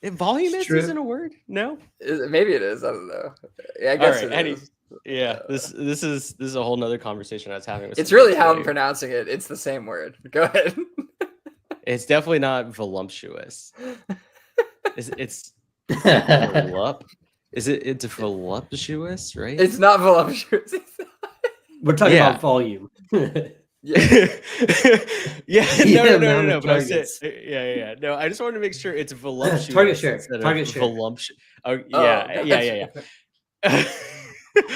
Voluminous isn't a word? No? Maybe it is. I don't know. Yeah, I guess it is. Yeah, this is a whole nother conversation I was having with It's really how I'm pronouncing it. It's the same word. Go ahead. It's definitely not voluptuous. It's voluptuous? It's voluptuous, right? It's not voluptuous. We're talking about volume. Yeah. No. But I said, yeah. No, I just wanted to make sure it's voluptuous. Target share. Voluptuous. Oh, yeah.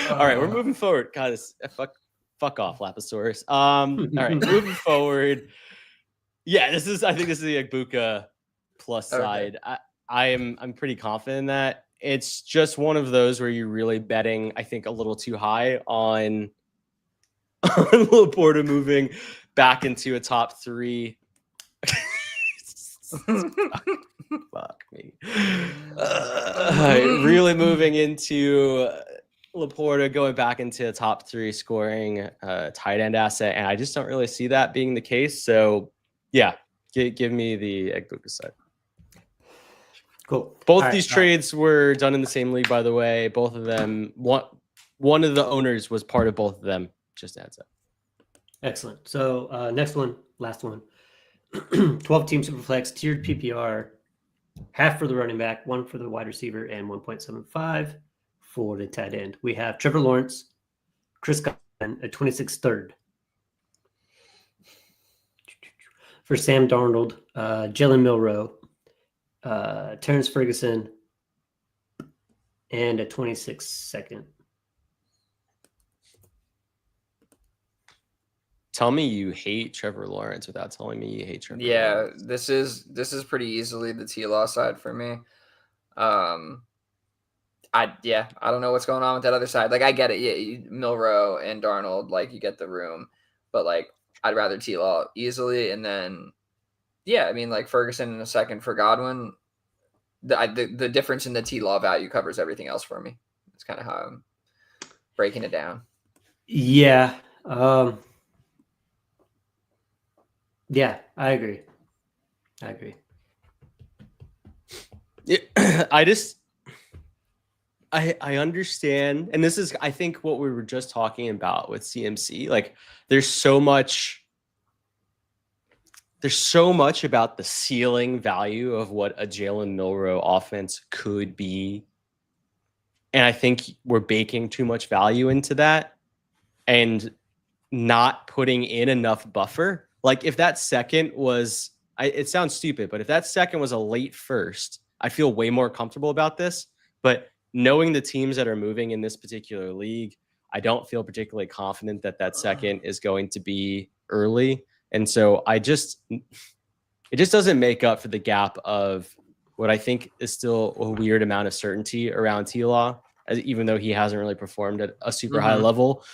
All right, we're moving forward. God, fuck off, Laposaurus. All right, moving forward. Yeah, I think this is the Igbuka plus side. I'm pretty confident in that. It's just one of those where you're really betting, I think, a little too high on Laporta moving back into a top 3 Fuck me. Really moving into Laporta, going back into a top 3 scoring tight end asset, and I just don't really see that being the case. So, yeah, give me the Egbuka side. Cool. Both these trades were done in the same league, by the way. Both of them, one of the owners was part of both of them. Just adds up. Excellent. So next one, last one. 12-team Superflex tiered PPR, half for the running back, 1 for the wide receiver, and 1.75 for the tight end. We have Trevor Lawrence, Chris Godwin, a 26th third. For Sam Darnold, Jalen Milroe, Terrence Ferguson, and a 26th second. Tell me you hate Trevor Lawrence without telling me you hate Trevor Lawrence. This is pretty easily the T-Law side for me. I don't know what's going on with that other side. Like, I get it. Yeah, Milroe and Darnold, like, you get the room. But, like, I'd rather T-Law easily. And then, I mean, like, Ferguson in a second for Godwin. The difference in the T-Law value covers everything else for me. That's kind of how I'm breaking it down. Yeah. Yeah, I agree. Yeah, I understand. And this is, I think, what we were just talking about with CMC. Like, there's so much about the ceiling value of what a Jalen Milroe offense could be. And I think we're baking too much value into that and not putting in enough buffer. Like, if that second was, it sounds stupid, but if that second was a late first, I feel way more comfortable about this. But knowing the teams that are moving in this particular league, I don't feel particularly confident that second is going to be early. And so it just doesn't make up for the gap of what I think is still a weird amount of certainty around T-Law, even though he hasn't really performed at a super high level.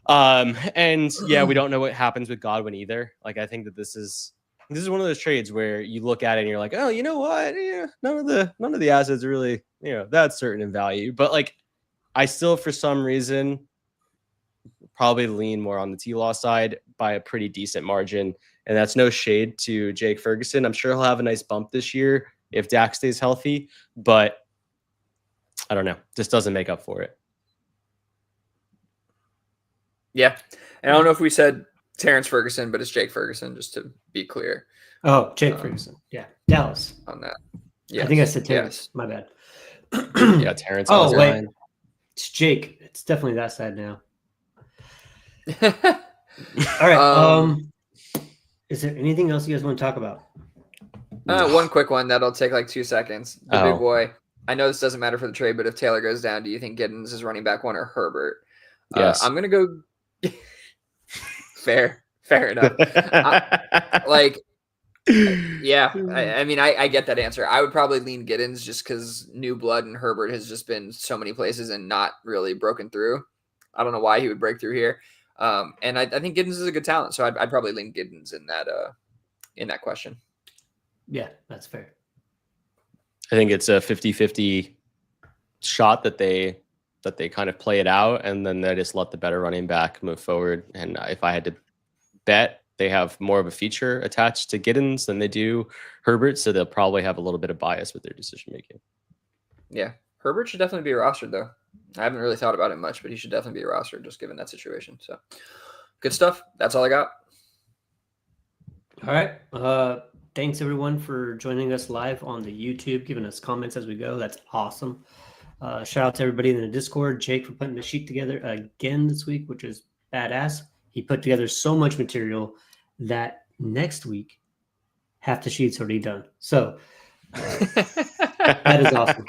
And yeah, we don't know what happens with Godwin either. Like, I think that this is one of those trades where you look at it and you're like, oh, you know what? Yeah, none of the assets are really, that certain in value. But, like, I still, for some reason, probably lean more on the T-Law side by a pretty decent margin. And that's no shade to Jake Ferguson. I'm sure he'll have a nice bump this year if Dak stays healthy, but I don't know. Just doesn't make up for it. Yeah. And I don't know if we said Terrence Ferguson, but it's Jake Ferguson, just to be clear. Oh, Jake Ferguson. Yeah. Dallas. On that. Yes. I think I said Terrence. Yes. My bad. Yeah, Terrence. Oh, wait. Line. It's Jake. It's definitely that side now. All right. Is there anything else you guys want to talk about? One quick one that'll take like 2 seconds. The big boy. I know this doesn't matter for the trade, but if Taylor goes down, do you think Giddens is running back 1 or Herbert? Yes. I'm gonna go. Fair enough. I mean, I get that answer. I would probably lean Giddens just because new blood and Herbert has just been so many places and not really broken through. I don't know why he would break through here. And I think Giddens is a good talent, so I'd probably lean Giddens in that question. Yeah, that's fair. I think it's a 50-50 shot that they kind of play it out, and then they just let the better running back move forward. And if I had to bet, they have more of a feature attached to Giddens than they do Herbert, so they'll probably have a little bit of bias with their decision making. Yeah, Herbert should definitely be rostered, though. I haven't really thought about it much, but he should definitely be rostered just given that situation. So, good stuff. That's all I got. All right. Thanks, everyone, for joining us live on the YouTube, giving us comments as we go. That's awesome. Shout out to everybody in the Discord. Jake for putting the sheet together again this week, which is badass. He put together so much material that next week, half the sheet's already done. So that is awesome.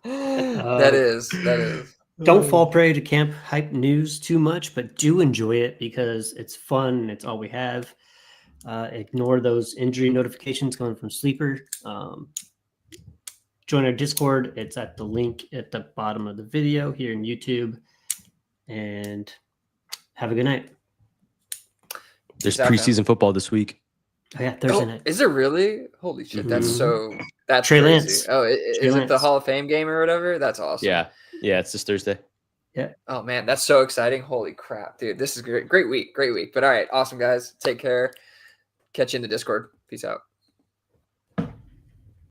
That is. Don't fall prey to camp hype news too much, but do enjoy it because it's fun. It's all we have. Ignore those injury notifications coming from Sleeper. Join our Discord. It's at the link at the bottom of the video here in YouTube. And have a good night. There's preseason football this week. Oh yeah, Thursday night. Is it really? Holy shit! Mhm. That's Trey crazy. Lance. Oh, Trey is it the Lance. Hall of Fame game or whatever? That's awesome. Yeah, it's this Thursday. Yeah. Oh man, that's so exciting! Holy crap, dude! This is great. Great week. But all right, awesome guys. Take care. Catch you in the Discord. Peace out.